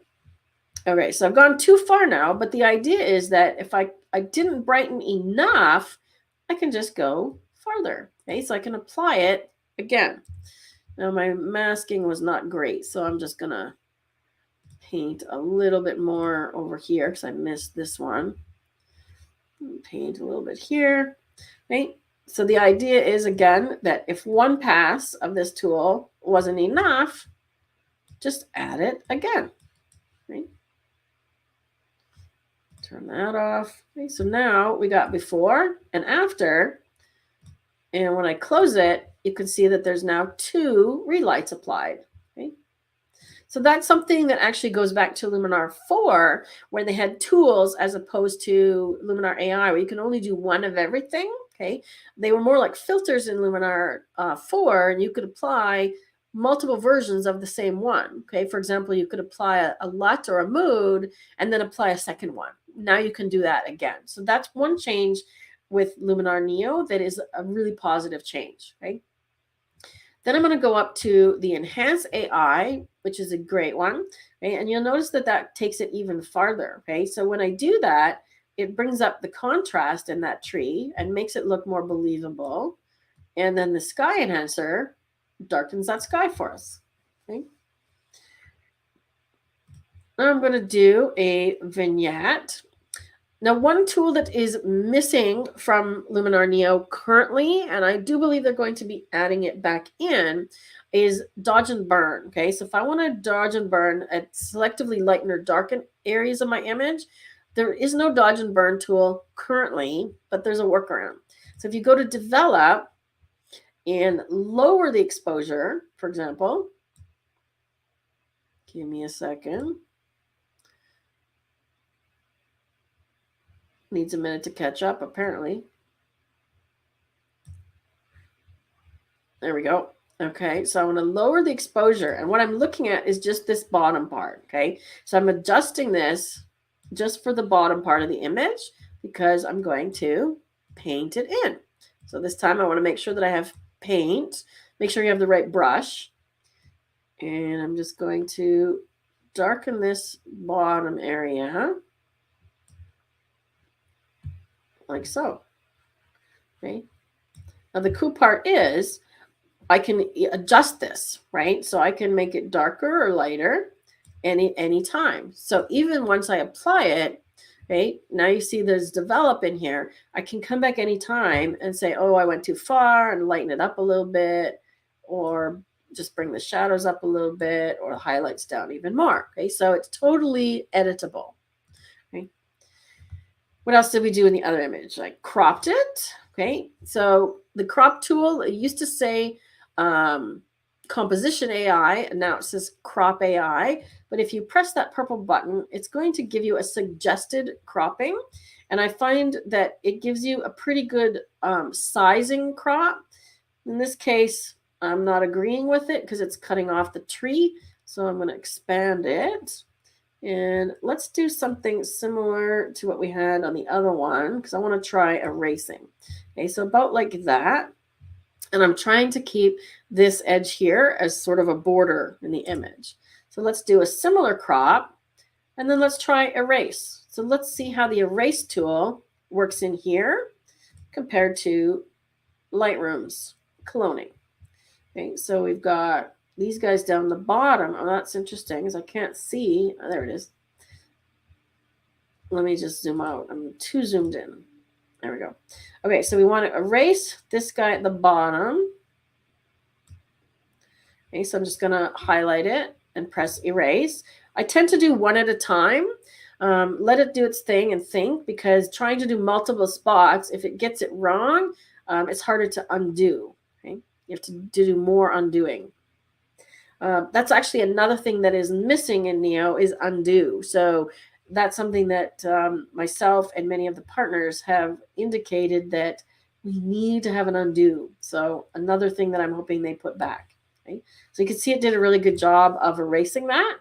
Okay, so I've gone too far now, but the idea is that if I didn't brighten enough, I can just go farther. Okay, so I can apply it again. Now my masking was not great, so I'm just going to paint a little bit more over here because I missed this one. Paint a little bit here, right? So the idea is, again, that if one pass of this tool wasn't enough, just add it again. Right? Turn that off. Okay, so now we got before and after. And when I close it, you can see that there's now 2 relights applied. Okay? So that's something that actually goes back to Luminar 4, where they had tools as opposed to Luminar AI, where you can only do one of everything. Okay, they were more like filters in Luminar 4, and you could apply multiple versions of the same one. Okay, for example, you could apply a LUT or a mood and then apply a second one. Now you can do that again. So that's one change with Luminar Neo that is a really positive change. Right. Then I'm going to go up to the Enhance AI, which is a great one. Okay? And you'll notice that that takes it even farther. Okay, so when I do that, it brings up the contrast in that tree and makes it look more believable. And then the sky enhancer darkens that sky for us. Okay. Now I'm going to do a vignette. Now, one tool that is missing from Luminar Neo currently, and I do believe they're going to be adding it back in, is dodge and burn. Okay, so if I want to dodge and burn and selectively lighten or darken areas of my image, there is no dodge and burn tool currently, but there's a workaround. So if you go to develop and lower the exposure, for example, give me a second. Needs a minute to catch up, apparently. There we go. Okay, so I want to lower the exposure. And what I'm looking at is just this bottom part, okay? So I'm adjusting this just for the bottom part of the image because I'm going to paint it in. So this time I want to make sure that I have paint. Make sure you have the right brush. And I'm just going to darken this bottom area like so. Okay. Now the cool part is I can adjust this, right? So I can make it darker or lighter any time. So even once I apply it, right, now you see there's develop in here. I can come back anytime and say, oh, I went too far and lighten it up a little bit, or just bring the shadows up a little bit, or the highlights down even more. Okay, so it's totally editable. Okay. What else did we do in the other image? I cropped it. Okay, so the crop tool, it used to say composition AI, and now it says crop AI. But if you press that purple button, it's going to give you a suggested cropping. And I find that it gives you a pretty good sizing crop. In this case, I'm not agreeing with it because it's cutting off the tree. So I'm going to expand it. And let's do something similar to what we had on the other one because I want to try erasing. Okay, so about like that. And I'm trying to keep this edge here as sort of a border in the image. So let's do a similar crop. And then let's try erase. So let's see how the erase tool works in here compared to Lightroom's cloning. Okay, so we've got these guys down the bottom. Oh, that's interesting because I can't see. Oh, there it is. Let me just zoom out. I'm too zoomed in. There we go. Okay, so we want to erase this guy at the bottom. Okay, so I'm just going to highlight it and press erase. I tend to do one at a time. Let it do its thing and think, because trying to do multiple spots, if it gets it wrong, it's harder to undo. Okay, you have to do more undoing. That's actually another thing that is missing in Neo is undo. So that's something that myself and many of the partners have indicated that we need to have an undo. So another thing that I'm hoping they put back. Okay? So you can see it did a really good job of erasing that.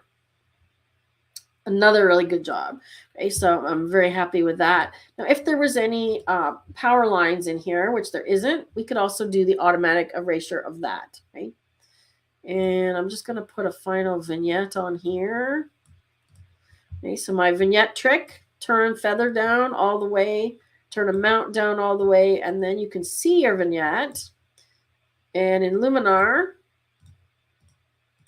Another really good job. Okay, so I'm very happy with that. Now, if there was any power lines in here, which there isn't, we could also do the automatic erasure of that. Okay? And I'm just going to put a final vignette on here. Okay, so my vignette trick, turn feather down all the way, turn a mount down all the way, and then you can see your vignette. And in Luminar,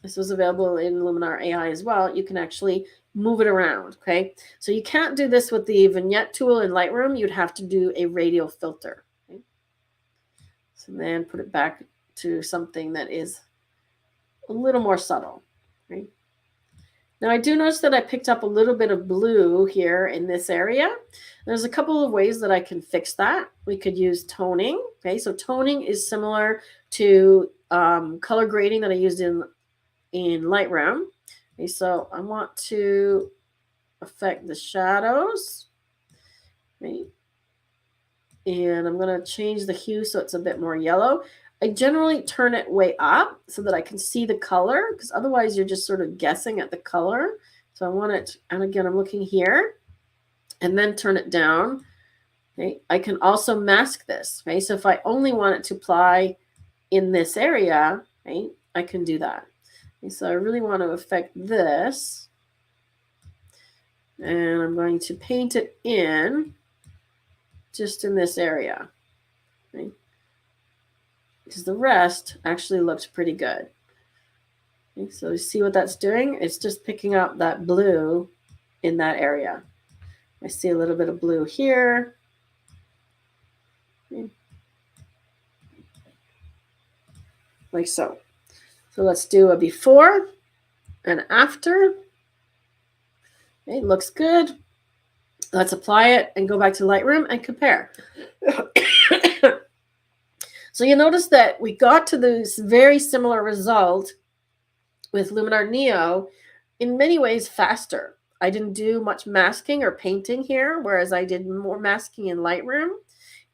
this was available in Luminar AI as well, you can actually move it around, okay? So you can't do this with the vignette tool in Lightroom. You'd have to do a radial filter. Okay? So then put it back to something that is a little more subtle, right? Now I do notice that I picked up a little bit of blue here in this area. There's a couple of ways that I can fix that. We could use toning. Okay, so toning is similar to color grading that I used in Lightroom. Okay, so I want to affect the shadows. Okay. And I'm going to change the hue so it's a bit more yellow. I generally turn it way up so that I can see the color, because otherwise you're just sort of guessing at the color. So I want it, and again, I'm looking here, and then turn it down. Okay. I can also mask this. Okay. So if I only want it to apply in this area, okay, I can do that. Okay, so I really want to affect this. And I'm going to paint it in just in this area. Okay. Because the rest actually looks pretty good. Okay, so you see what that's doing? It's just picking up that blue in that area. I see a little bit of blue here. Okay. Like so. So let's do a before and after. Okay, looks good. Let's apply it and go back to Lightroom and compare. So you notice that we got to this very similar result with Luminar Neo in many ways faster. I didn't do much masking or painting here, whereas I did more masking in Lightroom.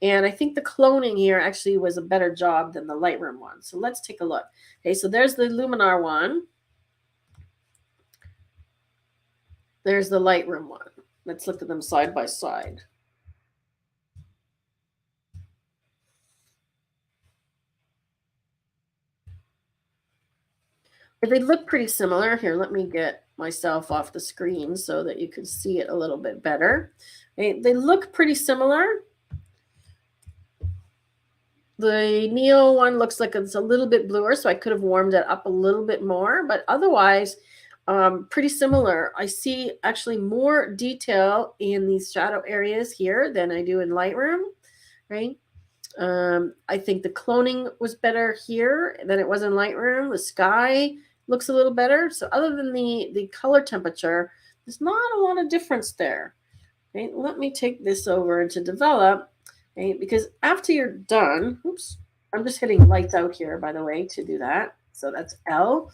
And I think the cloning here actually was a better job than the Lightroom one. So let's take a look. Okay, so there's the Luminar one. There's the Lightroom one. Let's look at them side by side. They look pretty similar. Here, let me get myself off the screen so that you can see it a little bit better. They look pretty similar. The Neo one looks like it's a little bit bluer, so I could have warmed it up a little bit more, but otherwise, pretty similar. I see actually more detail in these shadow areas here than I do in Lightroom, right? I think the cloning was better here than it was in Lightroom. The sky looks a little better. So other than the color temperature, there's not a lot of difference there. Okay, let me take this over into Develop. Okay, because after you're done, oops, I'm just hitting lights out here, by the way, to do that. So that's L.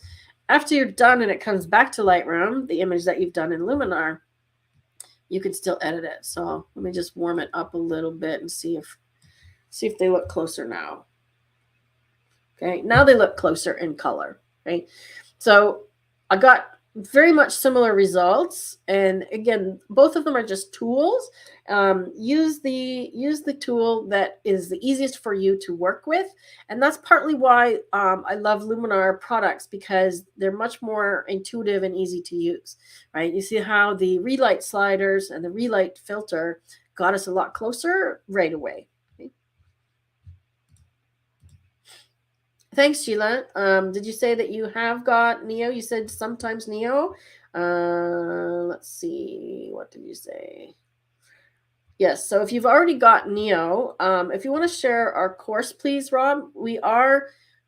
After you're done and it comes back to Lightroom, the image that you've done in Luminar, you can still edit it. So let me just warm it up a little bit and see if they look closer now. Okay, now they look closer in color. Okay, so I got very much similar results, and again, both of them are just tools. Use the tool that is the easiest for you to work with, and that's partly why I love Luminar products, because they're much more intuitive and easy to use. Right? You see how the relight sliders and the relight filter got us a lot closer right away. Thanks, Sheila. Did you say that you have got Neo? You said sometimes Neo. Let's see. What did you say? Yes. So if you've already got Neo, if you want to share our course, please, Rob. We are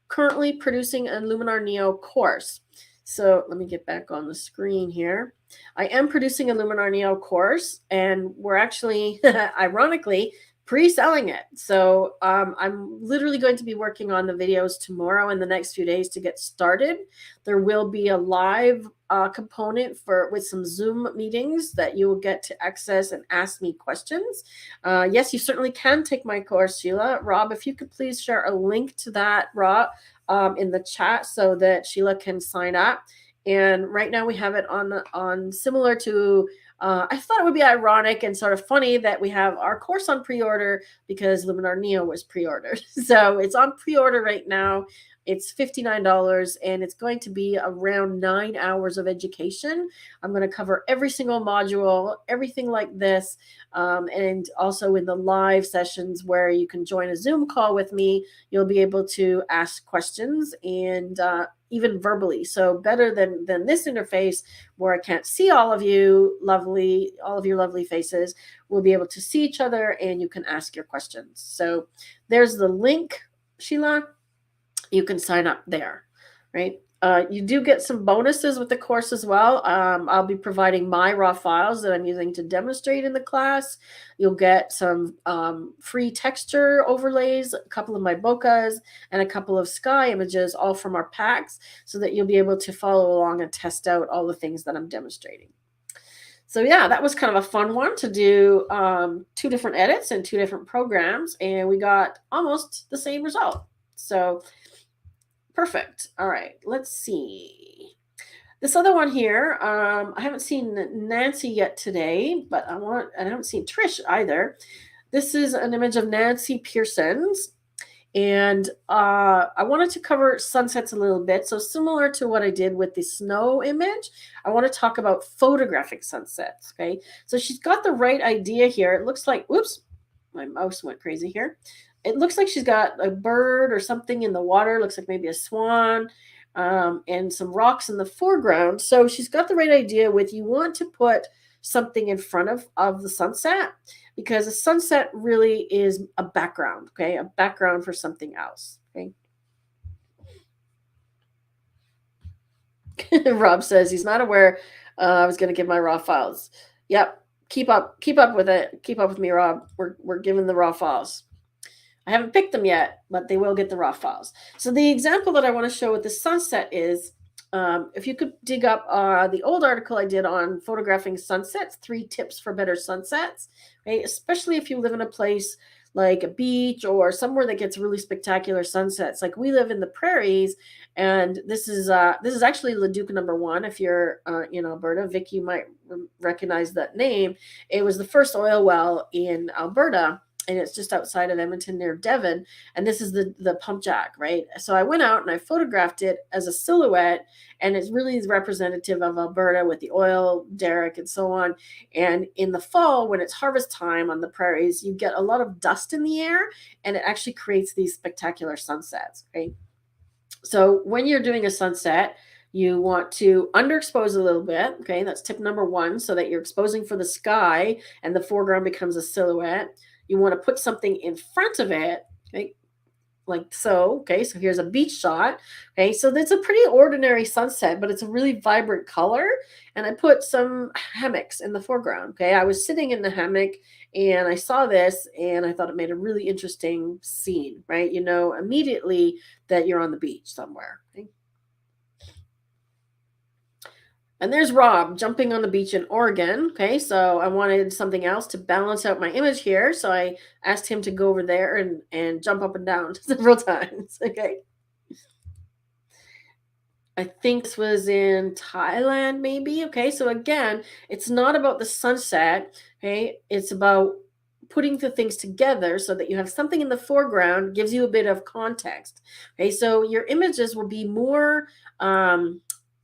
currently producing a Luminar Neo course. So let me get back on the screen here. I am producing a Luminar Neo course, and we're actually, ironically, pre-selling it. So I'm literally going to be working on the videos tomorrow and the next few days to get started. There will be a live component with some Zoom meetings that you will get to access and ask me questions. Yes, you certainly can take my course, Sheila. Rob, if you could please share a link to that, Rob, in the chat so that Sheila can sign up. And right now we have it on similar to, I thought it would be ironic and sort of funny that we have our course on pre-order because Luminar Neo was pre-ordered. So it's on pre-order right now. It's $59, and it's going to be around 9 hours of education. I'm going to cover every single module, everything like this, and also in the live sessions where you can join a Zoom call with me, you'll be able to ask questions and even verbally. So better than this interface where I can't see all of you all of your lovely faces. We'll be able to see each other and you can ask your questions. So there's the link, Sheila. You can sign up there, right? You do get some bonuses with the course as well. I'll be providing my raw files that I'm using to demonstrate in the class. You'll get some free texture overlays, a couple of my bokehs, and a couple of sky images, all from our packs, so that you'll be able to follow along and test out all the things that I'm demonstrating. So yeah, that was kind of a fun one to do, 2 different edits and 2 different programs, and we got almost the same result. So perfect. All right, let's see. This other one here, I haven't seen Nancy yet today, but I haven't seen Trish either. This is an image of Nancy Pearson's, and I wanted to cover sunsets a little bit. So similar to what I did with the snow image, I want to talk about photographing sunsets. Okay, so she's got the right idea here. It looks like, whoops, my mouse went crazy here. It looks like she's got a bird or something in the water. Looks like maybe a swan, and some rocks in the foreground. So she's got the right idea with, you want to put something in front of the sunset, because a sunset really is a background, okay? A background for something else, okay? Rob says he's not aware I was going to give my raw files. Yep, keep up with it. Keep up with me, Rob. We're giving the raw files. I haven't picked them yet, but they will get the raw files. So the example that I want to show with the sunset is, if you could dig up the old article I did on photographing sunsets, 3 tips for better sunsets, right? Especially if you live in a place like a beach or somewhere that gets really spectacular sunsets. Like we live in the prairies, and this is actually Leduc #1. If you're in Alberta, Vic, you might recognize that name. It was the first oil well in Alberta, and it's just outside of Edmonton near Devon. And this is the pump jack, right? So I went out and I photographed it as a silhouette, and it's really representative of Alberta with the oil derrick and so on. And in the fall, when it's harvest time on the prairies, you get a lot of dust in the air, and it actually creates these spectacular sunsets, right? So when you're doing a sunset, you want to underexpose a little bit. Okay, that's tip #1, so that you're exposing for the sky and the foreground becomes a silhouette. You want to put something in front of it, okay, like so. Okay, so here's a beach shot. Okay, so that's a pretty ordinary sunset, but it's a really vibrant color. And I put some hammocks in the foreground. Okay, I was sitting in the hammock and I saw this, and I thought it made a really interesting scene, right? You know immediately that you're on the beach somewhere. Okay? And there's Rob jumping on the beach in Oregon. Okay, so I wanted something else to balance out my image here. So I asked him to go over there and jump up and down several times. Okay. I think this was in Thailand, maybe. Okay, so again, it's not about the sunset. Okay, it's about putting the things together so that you have something in the foreground, gives you a bit of context. Okay, so your images will be more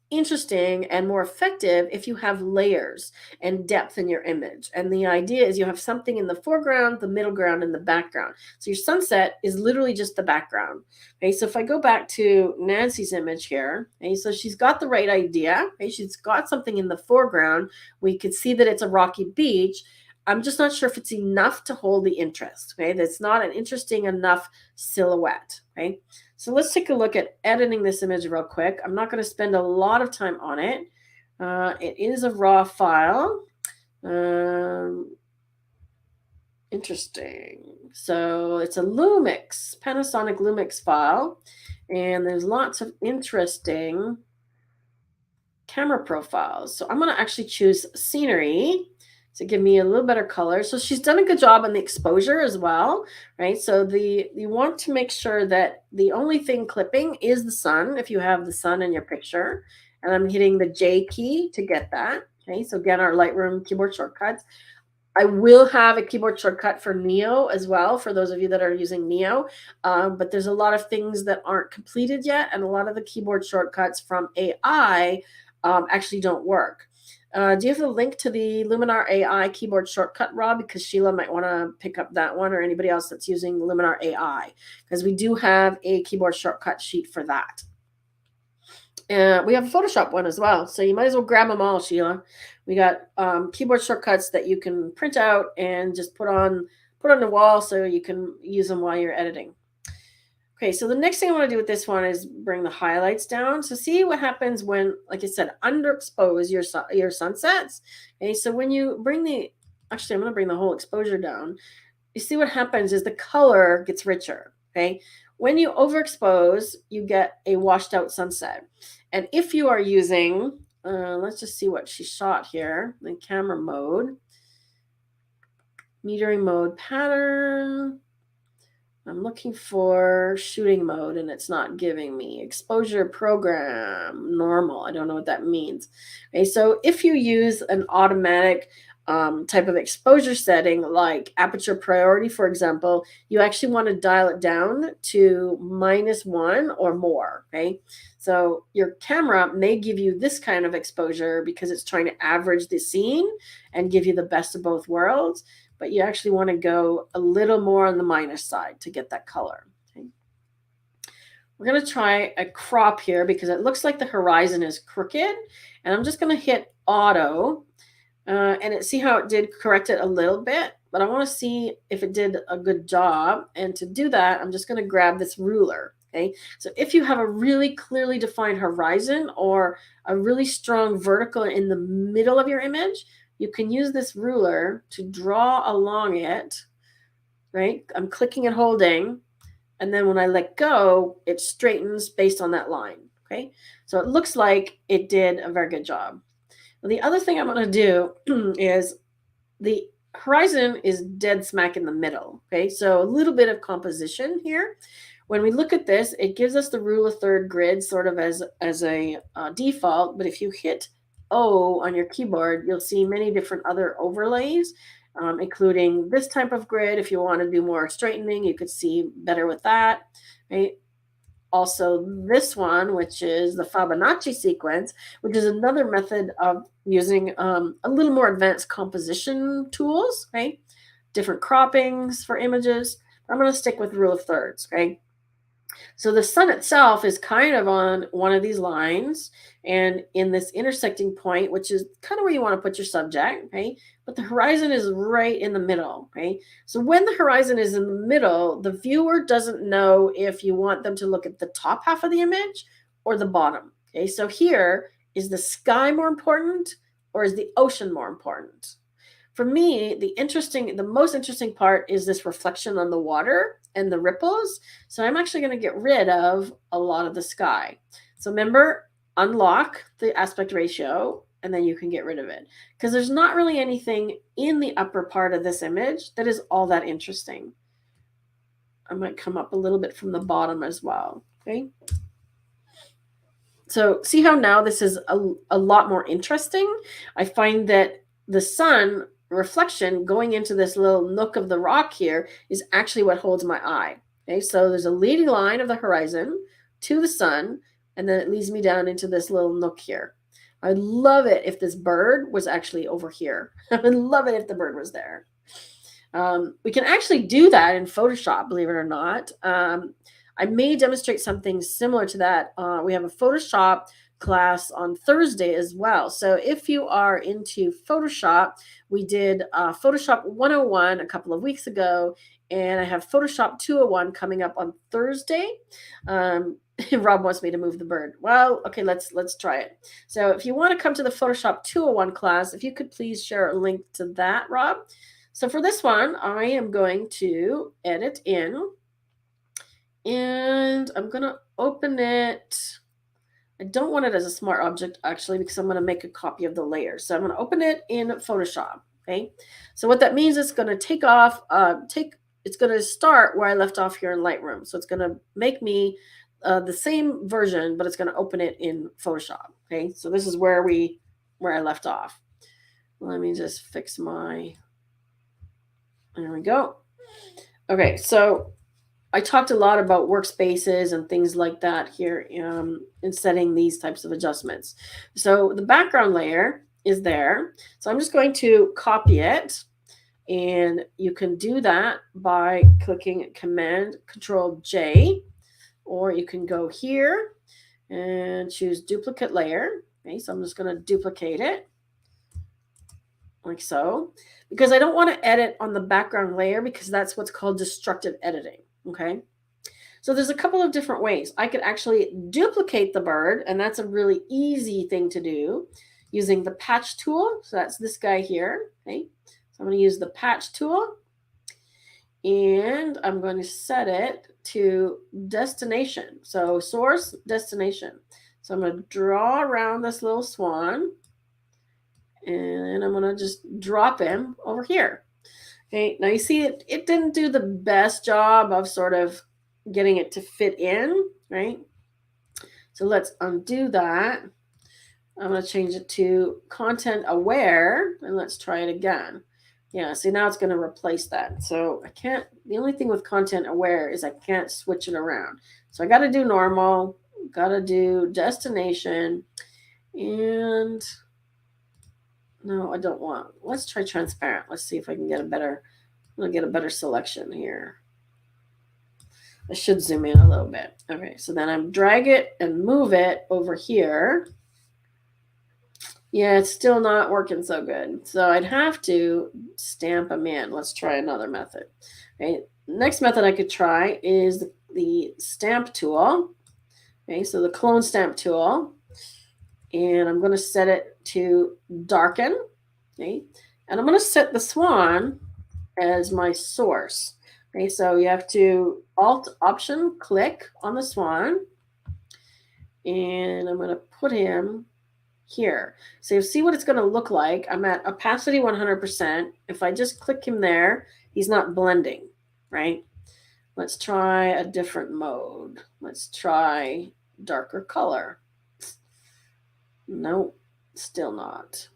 interesting and more effective if you have layers and depth in your image. And the idea is you have something in the foreground, the middle ground, and the background. So your sunset is literally just the background. Okay, so if I go back to Nancy's image here, okay, so she's got the right idea. Okay, she's got something in the foreground. We could see that it's a rocky beach. I'm just not sure if it's enough to hold the interest. Okay, that's not an interesting enough silhouette. Okay, so let's take a look at editing this image real quick. I'm not going to spend a lot of time on it. It is a raw file. Interesting. So it's a Lumix, Panasonic Lumix file, and there's lots of interesting camera profiles. So I'm going to actually choose scenery to give me a little better color. So she's done a good job on the exposure as well, right? So you want to make sure that the only thing clipping is the sun, if you have the sun in your picture. And I'm hitting the J key to get that. Okay, so again, our Lightroom keyboard shortcuts. I will have a keyboard shortcut for Neo as well, for those of you that are using Neo. But there's a lot of things that aren't completed yet, and a lot of the keyboard shortcuts from AI actually don't work. Do you have the link to the Luminar AI keyboard shortcut, Rob? Because Sheila might want to pick up that one, or anybody else that's using Luminar AI, because we do have a keyboard shortcut sheet for that. We have a Photoshop one as well, so you might as well grab them all, Sheila. We got keyboard shortcuts that you can print out and just put on the wall so you can use them while you're editing. Okay, so the next thing I want to do with this one is bring the highlights down. So see what happens when, like I said, underexpose your sunsets. Okay, so when you bring actually I'm going to bring the whole exposure down. You see what happens is the color gets richer. Okay, when you overexpose, you get a washed out sunset. And if you are using, let's just see what she shot here in camera mode, metering mode pattern. I'm looking for shooting mode and it's not giving me. Exposure program, normal. I don't know what that means. Okay, so if you use an automatic type of exposure setting like aperture priority, for example, you actually want to dial it down to -1 or more. Okay, so your camera may give you this kind of exposure because it's trying to average the scene and give you the best of both worlds, but you actually want to go a little more on the minus side to get that color. Okay. We're going to try a crop here because it looks like the horizon is crooked, and I'm just going to hit auto and see how it did correct it a little bit, but I want to see if it did a good job. And to do that, I'm just going to grab this ruler. Okay, so if you have a really clearly defined horizon or a really strong vertical in the middle of your image, you can use this ruler to draw along it, right? I'm clicking and holding, and then when I let go, it straightens based on that line, okay? So it looks like it did a very good job. Well, the other thing I'm going to do is the horizon is dead smack in the middle, okay? So a little bit of composition here. When we look at this, it gives us the rule of third grid sort of as a default, but if you hit O on your keyboard, you'll see many different other overlays, including this type of grid. If you want to do more straightening, you could see better with that, right? Also this one, which is the Fibonacci sequence, which is another method of using a little more advanced composition tools, right? Different croppings for images. I'm going to stick with rule of thirds, okay? So the sun itself is kind of on one of these lines and in this intersecting point, which is kind of where you want to put your subject, okay? But the horizon is right in the middle, okay? So when the horizon is in the middle, the viewer doesn't know if you want them to look at the top half of the image or the bottom, okay? So here, is the sky more important or is the ocean more important? For me, the most interesting part is this reflection on the water and the ripples. So I'm actually going to get rid of a lot of the sky. So remember, unlock the aspect ratio, and then you can get rid of it. Because there's not really anything in the upper part of this image that is all that interesting. I might come up a little bit from the bottom as well. Okay. So see how now this is a lot more interesting? I find that the sun reflection going into this little nook of the rock here is actually what holds my eye. Okay, so there's a leading line of the horizon to the sun, and then it leads me down into this little nook here. I'd love it if this bird was actually over here. I would love it if the bird was there. We can actually do that in Photoshop, believe it or not. I may demonstrate something similar to that. We have a Photoshop class on Thursday as well. So if you are into Photoshop, we did Photoshop 101 a couple of weeks ago, and I have Photoshop 201 coming up on Thursday. Rob wants me to move the bird. Well, okay, let's try it. So if you want to come to the Photoshop 201 class, if you could please share a link to that, Rob. So for this one, I am going to edit in, and I'm going to open it. I don't want it as a smart object, actually, because I'm going to make a copy of the layer. So I'm going to open it in Photoshop, okay? So what that means is it's going to take off, it's going to start where I left off here in Lightroom. So it's going to make me the same version, but it's going to open it in Photoshop, okay? So this is where I left off. Let me just fix my... There we go. Okay, so I talked a lot about workspaces and things like that here in setting these types of adjustments. So the background layer is there. So I'm just going to copy it. And you can do that by clicking Command Control J, or you can go here and choose Duplicate Layer. Okay, so I'm just going to duplicate it like so, because I don't want to edit on the background layer because that's what's called destructive editing. Okay. So there's a couple of different ways. I could actually duplicate the bird, and that's a really easy thing to do using the patch tool. So that's this guy here. Okay. So I'm going to use the patch tool, and I'm going to set it to destination. So source, destination. So I'm going to draw around this little swan, and I'm going to just drop him over here. Okay, now you see it didn't do the best job of sort of getting it to fit in, right? So let's undo that. I'm going to change it to content aware, and let's try it again. Yeah, see, now it's going to replace that. So I can't, the only thing with content aware is I can't switch it around. So I got to do normal, got to do destination, and no, I don't want. Let's try transparent. Let's see if I can get a better, I'm going to get a better selection here. I should zoom in a little bit. Okay, so then I drag it and move it over here. Yeah, it's still not working so good. So I'd have to stamp them in. Let's try another method. Okay, next method I could try is the stamp tool. Okay, so the clone stamp tool. And I'm going to set it to darken. Okay, and I'm going to set the swan as my source. Okay, so you have to Alt Option click on the swan, and I'm going to put him here. So you see what it's going to look like. I'm at opacity 100%. If I just click him there, he's not blending, right? Let's try a different mode. Let's try darker color. Nope, still not.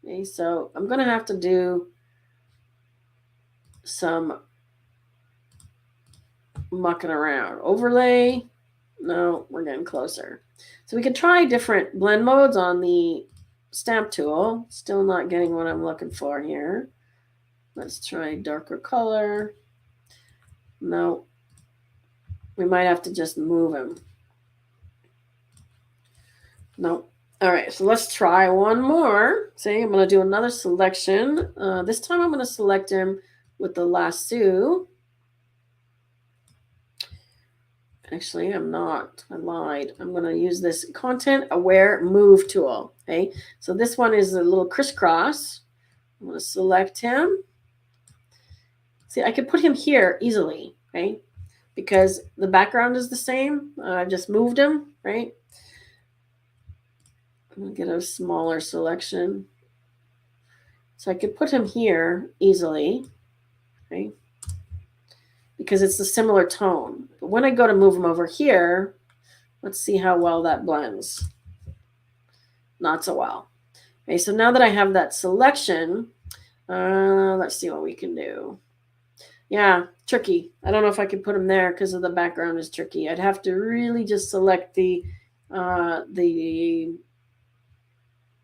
Okay, so I'm going to have to do some mucking around. Overlay. No, we're getting closer. So we could try different blend modes on the stamp tool. Still not getting what I'm looking for here. Let's try darker color. No. We might have to just move him. No. All right, so let's try one more. See, I'm going to do another selection. This time I'm going to select him with the lasso. Actually, I'm not. I lied. I'm going to use this content aware move tool. Okay, so this one is a little crisscross. I'm going to select him. See, I could put him here easily, right? Because the background is the same. I just moved him, right? I'm going to get a smaller selection. So I could put him here easily, right? Because it's a similar tone. But when I go to move him over here, let's see how well that blends. Not so well. Okay, so now that I have that selection, let's see what we can do. Yeah, tricky. I don't know if I could put him there because of the background is tricky. I'd have to really just select the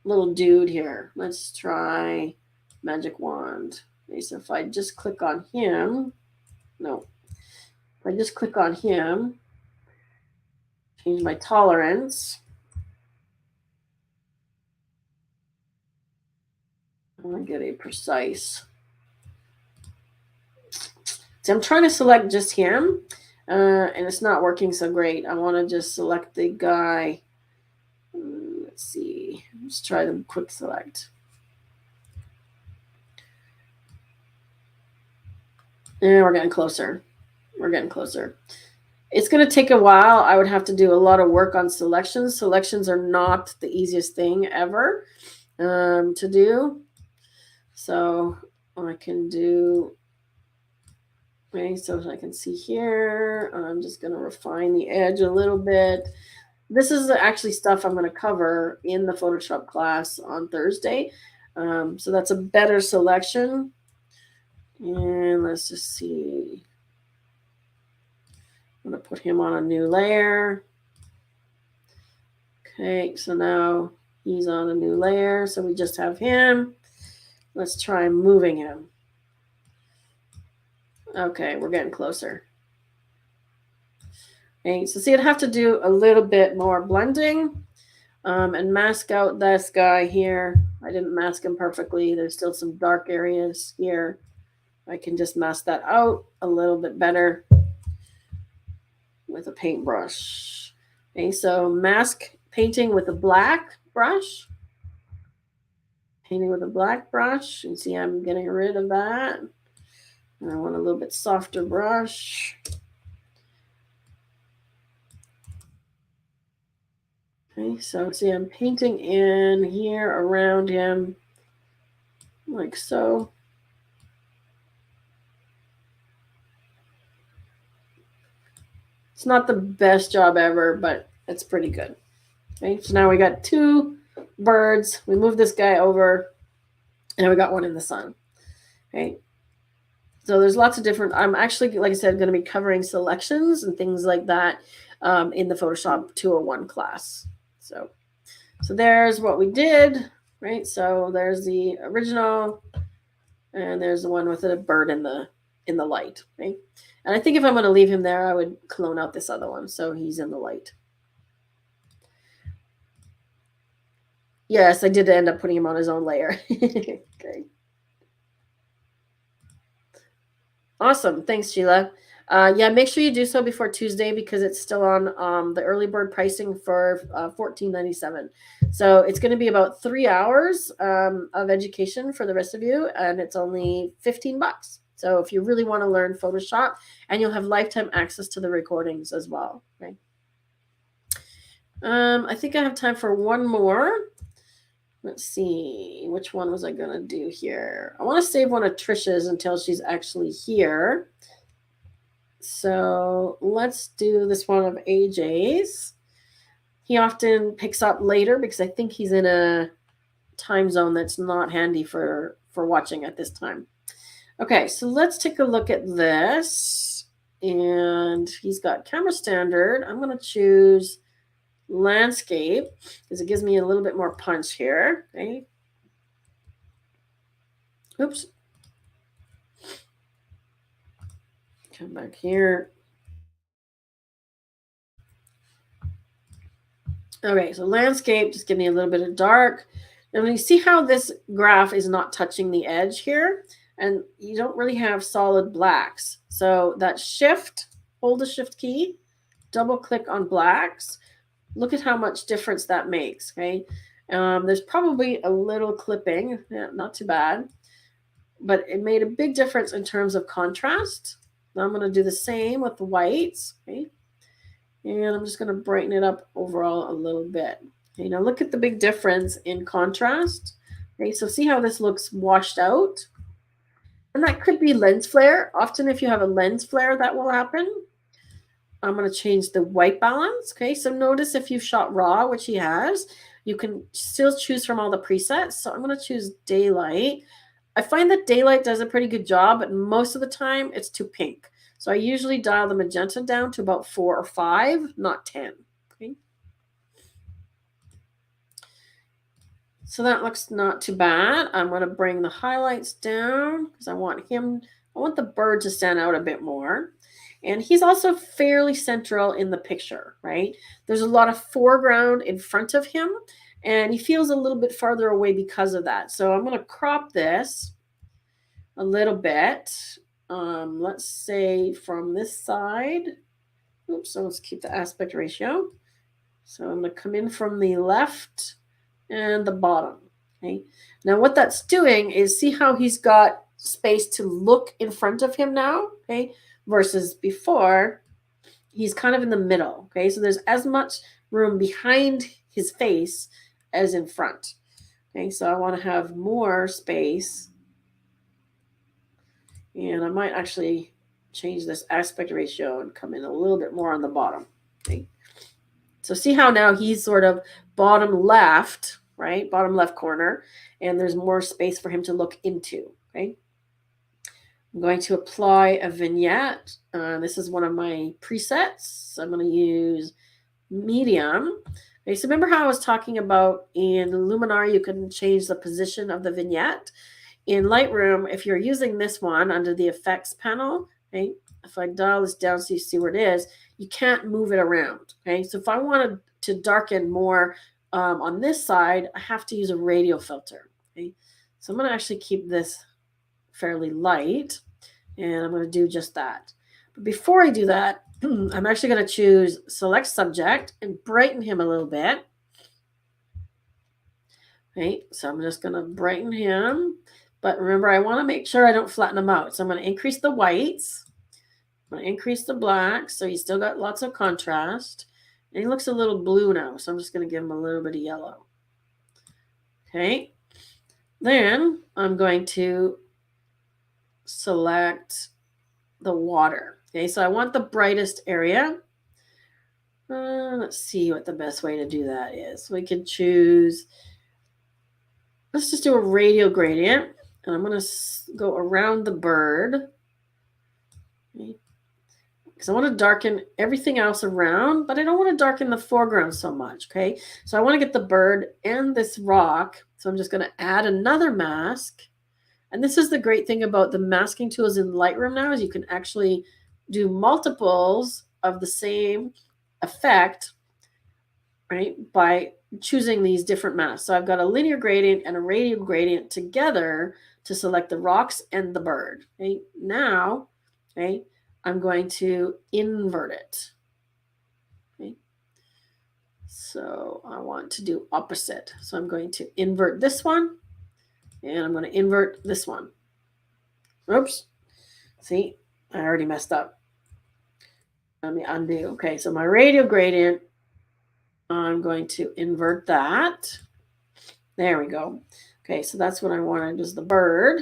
little dude here. Let's try magic wand. Okay, so if I just click on him, no. If I just click on him, change my tolerance. I want to get a precise. So I'm trying to select just him, and it's not working so great. I want to just select the guy. Let's see. Let's try the quick select. And we're getting closer. We're getting closer. It's going to take a while. I would have to do a lot of work on selections. Selections are not the easiest thing ever to do. So I can do, okay, so I can see here, I'm just going to refine the edge a little bit. This is actually stuff I'm going to cover in the Photoshop class on Thursday. So that's a better selection. And let's just see. I'm going to put him on a new layer. Okay, so now he's on a new layer. So we just have him. Let's try moving him. Okay, we're getting closer. Okay, so see, I'd have to do a little bit more blending and mask out this guy here. I didn't mask him perfectly. There's still some dark areas here. I can just mask that out a little bit better. with a paintbrush. Okay, so mask painting with a black brush. Painting with a black brush. You can see I'm getting rid of that. And I want a little bit softer brush. Okay, so see I'm painting in here around him like so. It's not the best job ever, but it's pretty good. Okay, so now we got 2 birds. We move this guy over, and we got one in the sun. Okay, so there's lots of different. I'm actually, like I said, going to be covering selections and things like that in the Photoshop 201 class. So there's what we did, right? So there's the original, and there's the one with a bird in the light, right? And I think if I'm going to leave him there, I would clone out this other one so he's in the light. Yes, I did end up putting him on his own layer. Okay. Awesome. Thanks, Sheila. Yeah, make sure you do so before Tuesday because it's still on the early bird pricing for $14.97. So it's going to be about 3 hours of education for the rest of you, and it's only $15. So if you really want to learn Photoshop, and you'll have lifetime access to the recordings as well. Right. I think I have time for one more. Let's see, which one was I going to do here? I want to save one of Trisha's until she's actually here. So let's do this one of AJ's. He often picks up later because I think he's in a time zone that's not handy for watching at this time. Okay, so let's take a look at this. And he's got camera standard. I'm going to choose landscape because it gives me a little bit more punch here. Okay. Oops. Come back here. Okay, so landscape, just give me a little bit of dark. And when you see how this graph is not touching the edge here, and you don't really have solid blacks. So that shift, hold the shift key, double click on blacks. Look at how much difference that makes, okay? There's probably a little clipping, not too bad, but it made a big difference in terms of contrast. Now I'm going to do the same with the whites, okay? And I'm just going to brighten it up overall a little bit. Okay, now look at the big difference in contrast. Okay, so see how this looks washed out? And that could be lens flare. Often if you have a lens flare, that will happen. I'm going to change the white balance. Okay, so notice if you've shot raw, which he has, you can still choose from all the presets. So I'm going to choose daylight. I find that daylight does a pretty good job, but most of the time it's too pink. So I usually dial the magenta down to about 4 or 5, not 10. Okay. So that looks not too bad. I'm going to bring the highlights down because I want the bird to stand out a bit more. And he's also fairly central in the picture, right? There's a lot of foreground in front of him, and he feels a little bit farther away because of that. So I'm going to crop this a little bit. Let's say from this side. Oops, so let's keep the aspect ratio. So I'm going to come in from the left and the bottom. Okay. Now what that's doing is see how he's got space to look in front of him now, okay, versus before he's kind of in the middle. Okay, so there's as much room behind his face as in front. Okay, so I want to have more space, and I might actually change this aspect ratio and come in a little bit more on the bottom. Okay, so see how now he's sort of bottom left, right? Bottom left corner, and there's more space for him to look into, okay? I'm going to apply a vignette. This is one of my presets. I'm going to use medium. Okay, so remember how I was talking about in Luminar, you can change the position of the vignette. In Lightroom, if you're using this one under the effects panel, okay, if I dial this down so you see where it is, you can't move it around. Okay, so if I wanted to darken more on this side, I have to use a radial filter. Okay, so I'm going to actually keep this fairly light, and I'm going to do just that. But before I do that, I'm actually going to choose select subject and brighten him a little bit. Okay, so I'm just going to brighten him. But remember, I want to make sure I don't flatten him out. So I'm going to increase the whites. I'm going to increase the blacks. So he's still got lots of contrast. And he looks a little blue now. So I'm just going to give him a little bit of yellow. Okay. Then I'm going to select the water. Okay, so I want the brightest area. Let's see what the best way to do that is. We can choose, let's just do a radial gradient. And I'm going to go around the bird. Okay. Because I want to darken everything else around, but I don't want to darken the foreground so much. Okay, so I want to get the bird and this rock. So I'm just going to add another mask. And this is the great thing about the masking tools in Lightroom now, is you can actually do multiples of the same effect, right, by choosing these different masks. So I've got a linear gradient and a radial gradient together to select the rocks and the bird. Okay, now, okay, I'm going to invert it. Okay, so I want to do opposite. So I'm going to invert this one, and I'm going to invert this one. Oops. See, I already messed up. Let me undo. Okay, so my radial gradient, I'm going to invert that. There we go. Okay, so that's what I wanted, is the bird.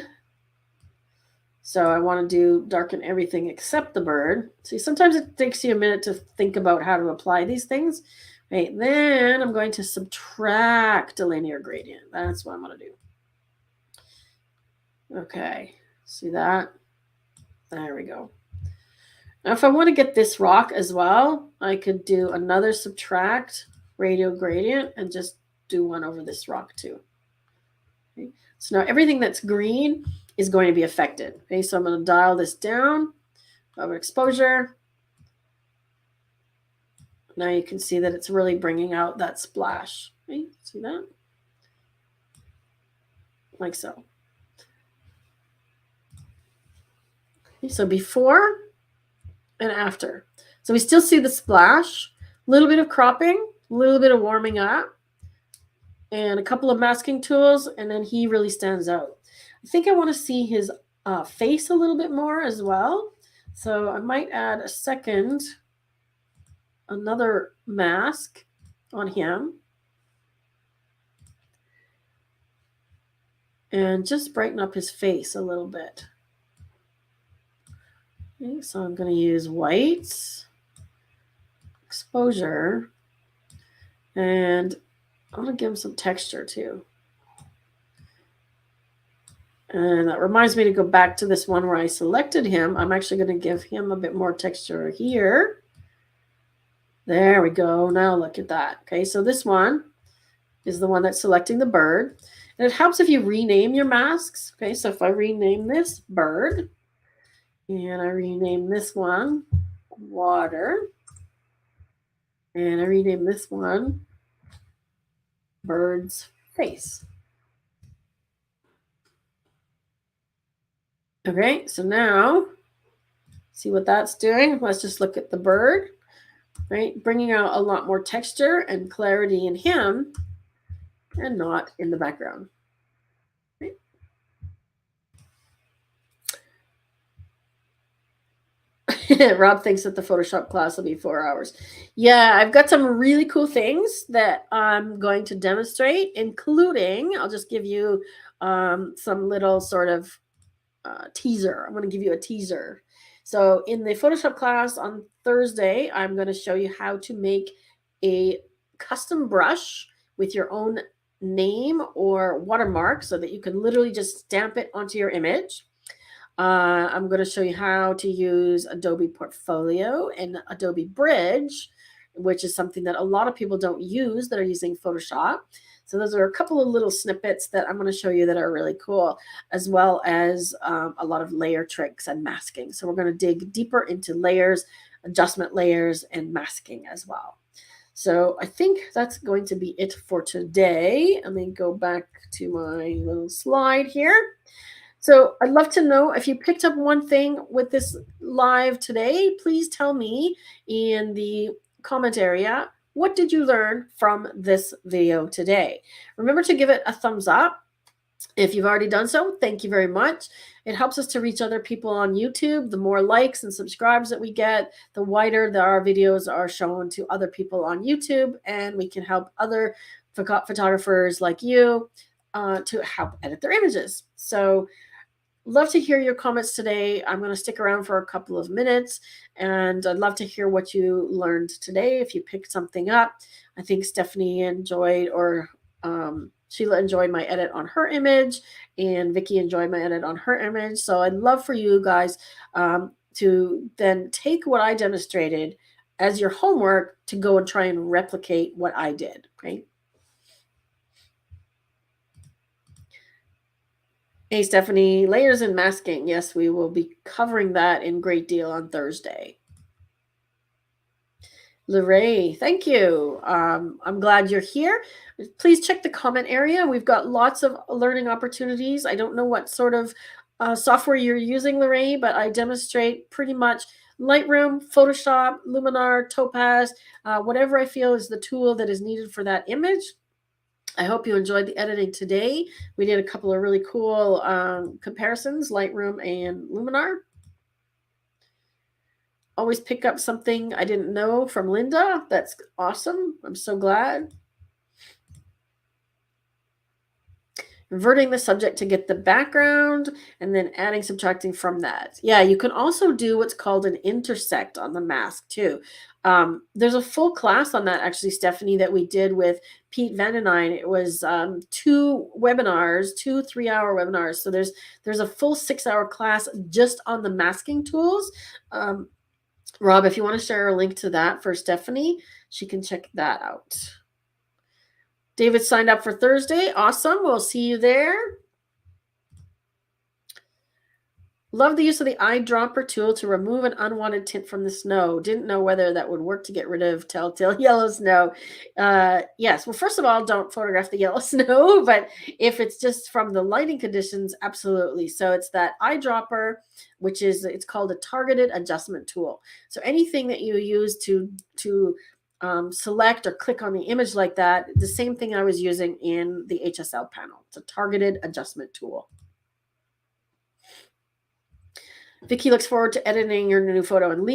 So I want to do darken everything except the bird. See, sometimes it takes you a minute to think about how to apply these things. Okay, then I'm going to subtract a linear gradient. That's what I'm going to do. Okay, see that? There we go. Now, if I want to get this rock as well, I could do another subtract radial gradient and just do one over this rock too. Okay. So now everything that's green is going to be affected. Okay, so I'm going to dial this down, of exposure. Now you can see that it's really bringing out that splash. Okay, see that? Like so. Okay, so before and after. So we still see the splash, a little bit of cropping, a little bit of warming up, and a couple of masking tools, and then he really stands out. I think I want to see his face a little bit more as well. So I might add another mask on him. And just brighten up his face a little bit. Okay, so I'm going to use whites, exposure, and I'm going to give him some texture too. And that reminds me to go back to this one where I selected him. I'm actually going to give him a bit more texture here. There we go. Now look at that. Okay, so this one is the one that's selecting the bird. And it helps if you rename your masks. Okay, so if I rename this bird, and I rename this one water, and I rename this one bird's face. Okay, so now see what that's doing. Let's just look at the bird, right? Bringing out a lot more texture and clarity in him and not in the background. Right? Rob thinks that the Photoshop class will be 4 hours. Yeah, I've got some really cool things that I'm going to demonstrate, including, I'll just give you some little sort of teaser. I'm going to give you a teaser. So in the Photoshop class on Thursday, I'm going to show you how to make a custom brush with your own name or watermark so that you can literally just stamp it onto your image. I'm going to show you how to use Adobe Portfolio and Adobe Bridge, which is something that a lot of people don't use that are using Photoshop. So those are a couple of little snippets that I'm going to show you that are really cool, as well as a lot of layer tricks and masking. So we're going to dig deeper into layers, adjustment layers, and masking as well. So I think that's going to be it for today. Let me go back to my little slide here. So I'd love to know if you picked up one thing with this live today. Please tell me in the comment area, what did you learn from this video today? Remember to give it a thumbs up. If you've already done so, thank you very much. It helps us to reach other people on YouTube. The more likes and subscribes that we get, the wider that our videos are shown to other people on YouTube, and we can help other photographers like you to help edit their images. So love to hear your comments today. I'm going to stick around for a couple of minutes, and I'd love to hear what you learned today. If you picked something up, I think Stephanie enjoyed, or Sheila enjoyed my edit on her image, and Vicky enjoyed my edit on her image. So I'd love for you guys to then take what I demonstrated as your homework to go and try and replicate what I did. Okay. Hey, Stephanie, layers and masking. Yes, we will be covering that in great deal on Thursday. Lorraine, thank you. I'm glad you're here. Please check the comment area. We've got lots of learning opportunities. I don't know what sort of software you're using, Lorraine, but I demonstrate pretty much Lightroom, Photoshop, Luminar, Topaz, whatever I feel is the tool that is needed for that image. I hope you enjoyed the editing today. We did a couple of really cool comparisons, Lightroom and Luminar. Always pick up something I didn't know from Linda. That's awesome. I'm so glad. Inverting the subject to get the background, and then adding, subtracting from that. Yeah, you can also do what's called an intersect on the mask too. There's a full class on that actually, Stephanie, that we did with Pete Van Den Eyne. It was 2 webinars, 2 3-hour webinars. So there's a full 6-hour class just on the masking tools. Rob, if you want to share a link to that for Stephanie, she can check that out. David signed up for Thursday. Awesome. We'll see you there. Love the use of the eyedropper tool to remove an unwanted tint from the snow. Didn't know whether that would work to get rid of telltale yellow snow. Yes. Well, first of all, don't photograph the yellow snow, but if it's just from the lighting conditions, absolutely. So it's that eyedropper, which is, it's called a targeted adjustment tool. So anything that you use to select or click on the image like that, the same thing I was using in the HSL panel. It's a targeted adjustment tool. Vicky looks forward to editing your new photo in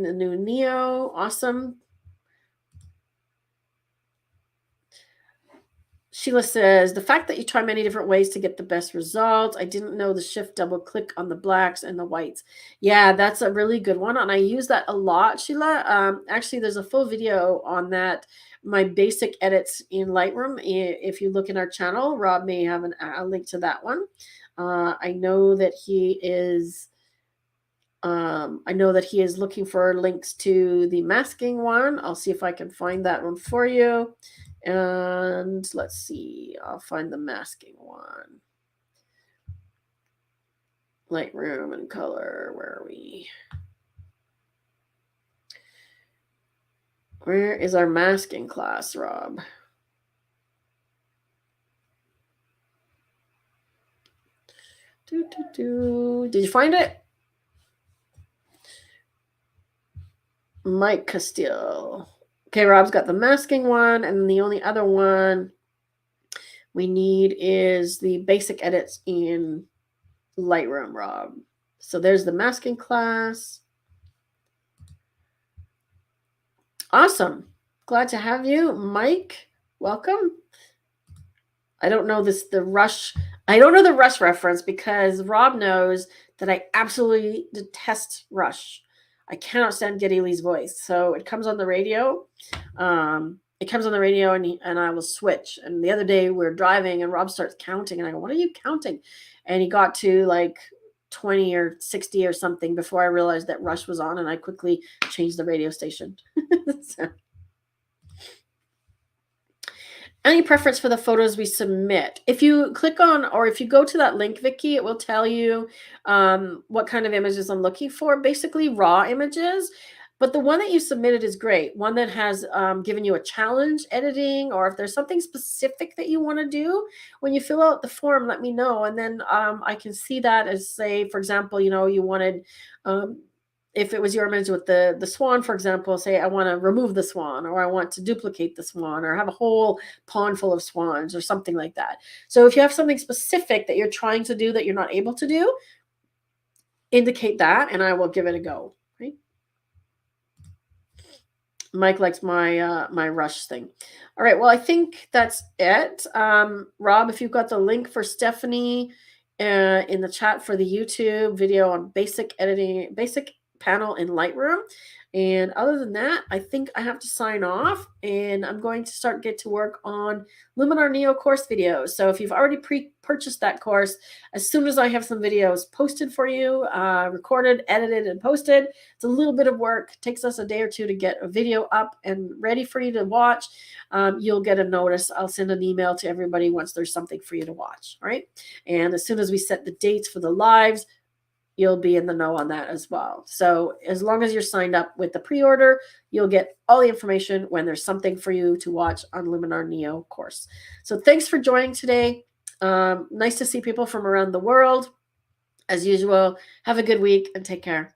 the new Neo. Awesome. Sheila says, the fact that you try many different ways to get the best results. I didn't know the shift double click on the blacks and the whites. Yeah, that's a really good one. And I use that a lot, Sheila. Actually, there's a full video on that. My basic edits in Lightroom. If you look in our channel, Rob may have a link to that one. I know that he is looking for links to the masking one. I'll see if I can find that one for you. And let's see, I'll find the masking one. Lightroom and color, where are we? Where is our masking class, Rob? Did you find it? Mike Castile. Okay, Rob's got the masking one, and the only other one we need is the basic edits in Lightroom, Rob. So there's the masking class. Awesome. Glad to have you, Mike. Welcome. I don't know the rush reference because Rob knows that I absolutely detest Rush. I cannot stand Geddy Lee's voice. So it comes on the radio. And I will switch. And the other day we were driving and Rob starts counting and I go, what are you counting? And he got to like 20 or 60 or something before I realized that Rush was on, and I quickly changed the radio station. So. Any preference for the photos we submit? If you click on, or if you go to that link, Vicky, it will tell you what kind of images I'm looking for. Basically raw images, But the one that you submitted is great. One that has given you a challenge editing, or if there's something specific that you want to do, when you fill out the form, let me know. And then I can see that as, say, for example, you wanted, if it was your image with the swan, for example, say, I want to remove the swan, or I want to duplicate the swan, or have a whole pond full of swans, or something like that. So if you have something specific that you're trying to do that you're not able to do, indicate that, and I will give it a go. Right? Mike likes my rush thing. All right. Well, I think that's it. Rob, if you've got the link for Stephanie in the chat for the YouTube video on basic editing, basic panel in Lightroom. And other than that, I think I have to sign off, and I'm going to get to work on Luminar Neo course videos. So if you've already purchased that course, as soon as I have some videos posted for you, recorded, edited, and posted, it's a little bit of work. It takes us a day or two to get a video up and ready for you to watch. You'll get a notice. I'll send an email to everybody once there's something for you to watch. All right. And as soon as we set the dates for the lives, you'll be in the know on that as well. So as long as you're signed up with the pre-order, you'll get all the information when there's something for you to watch on Luminar Neo course. So thanks for joining today. Nice to see people from around the world. As usual, have a good week and take care.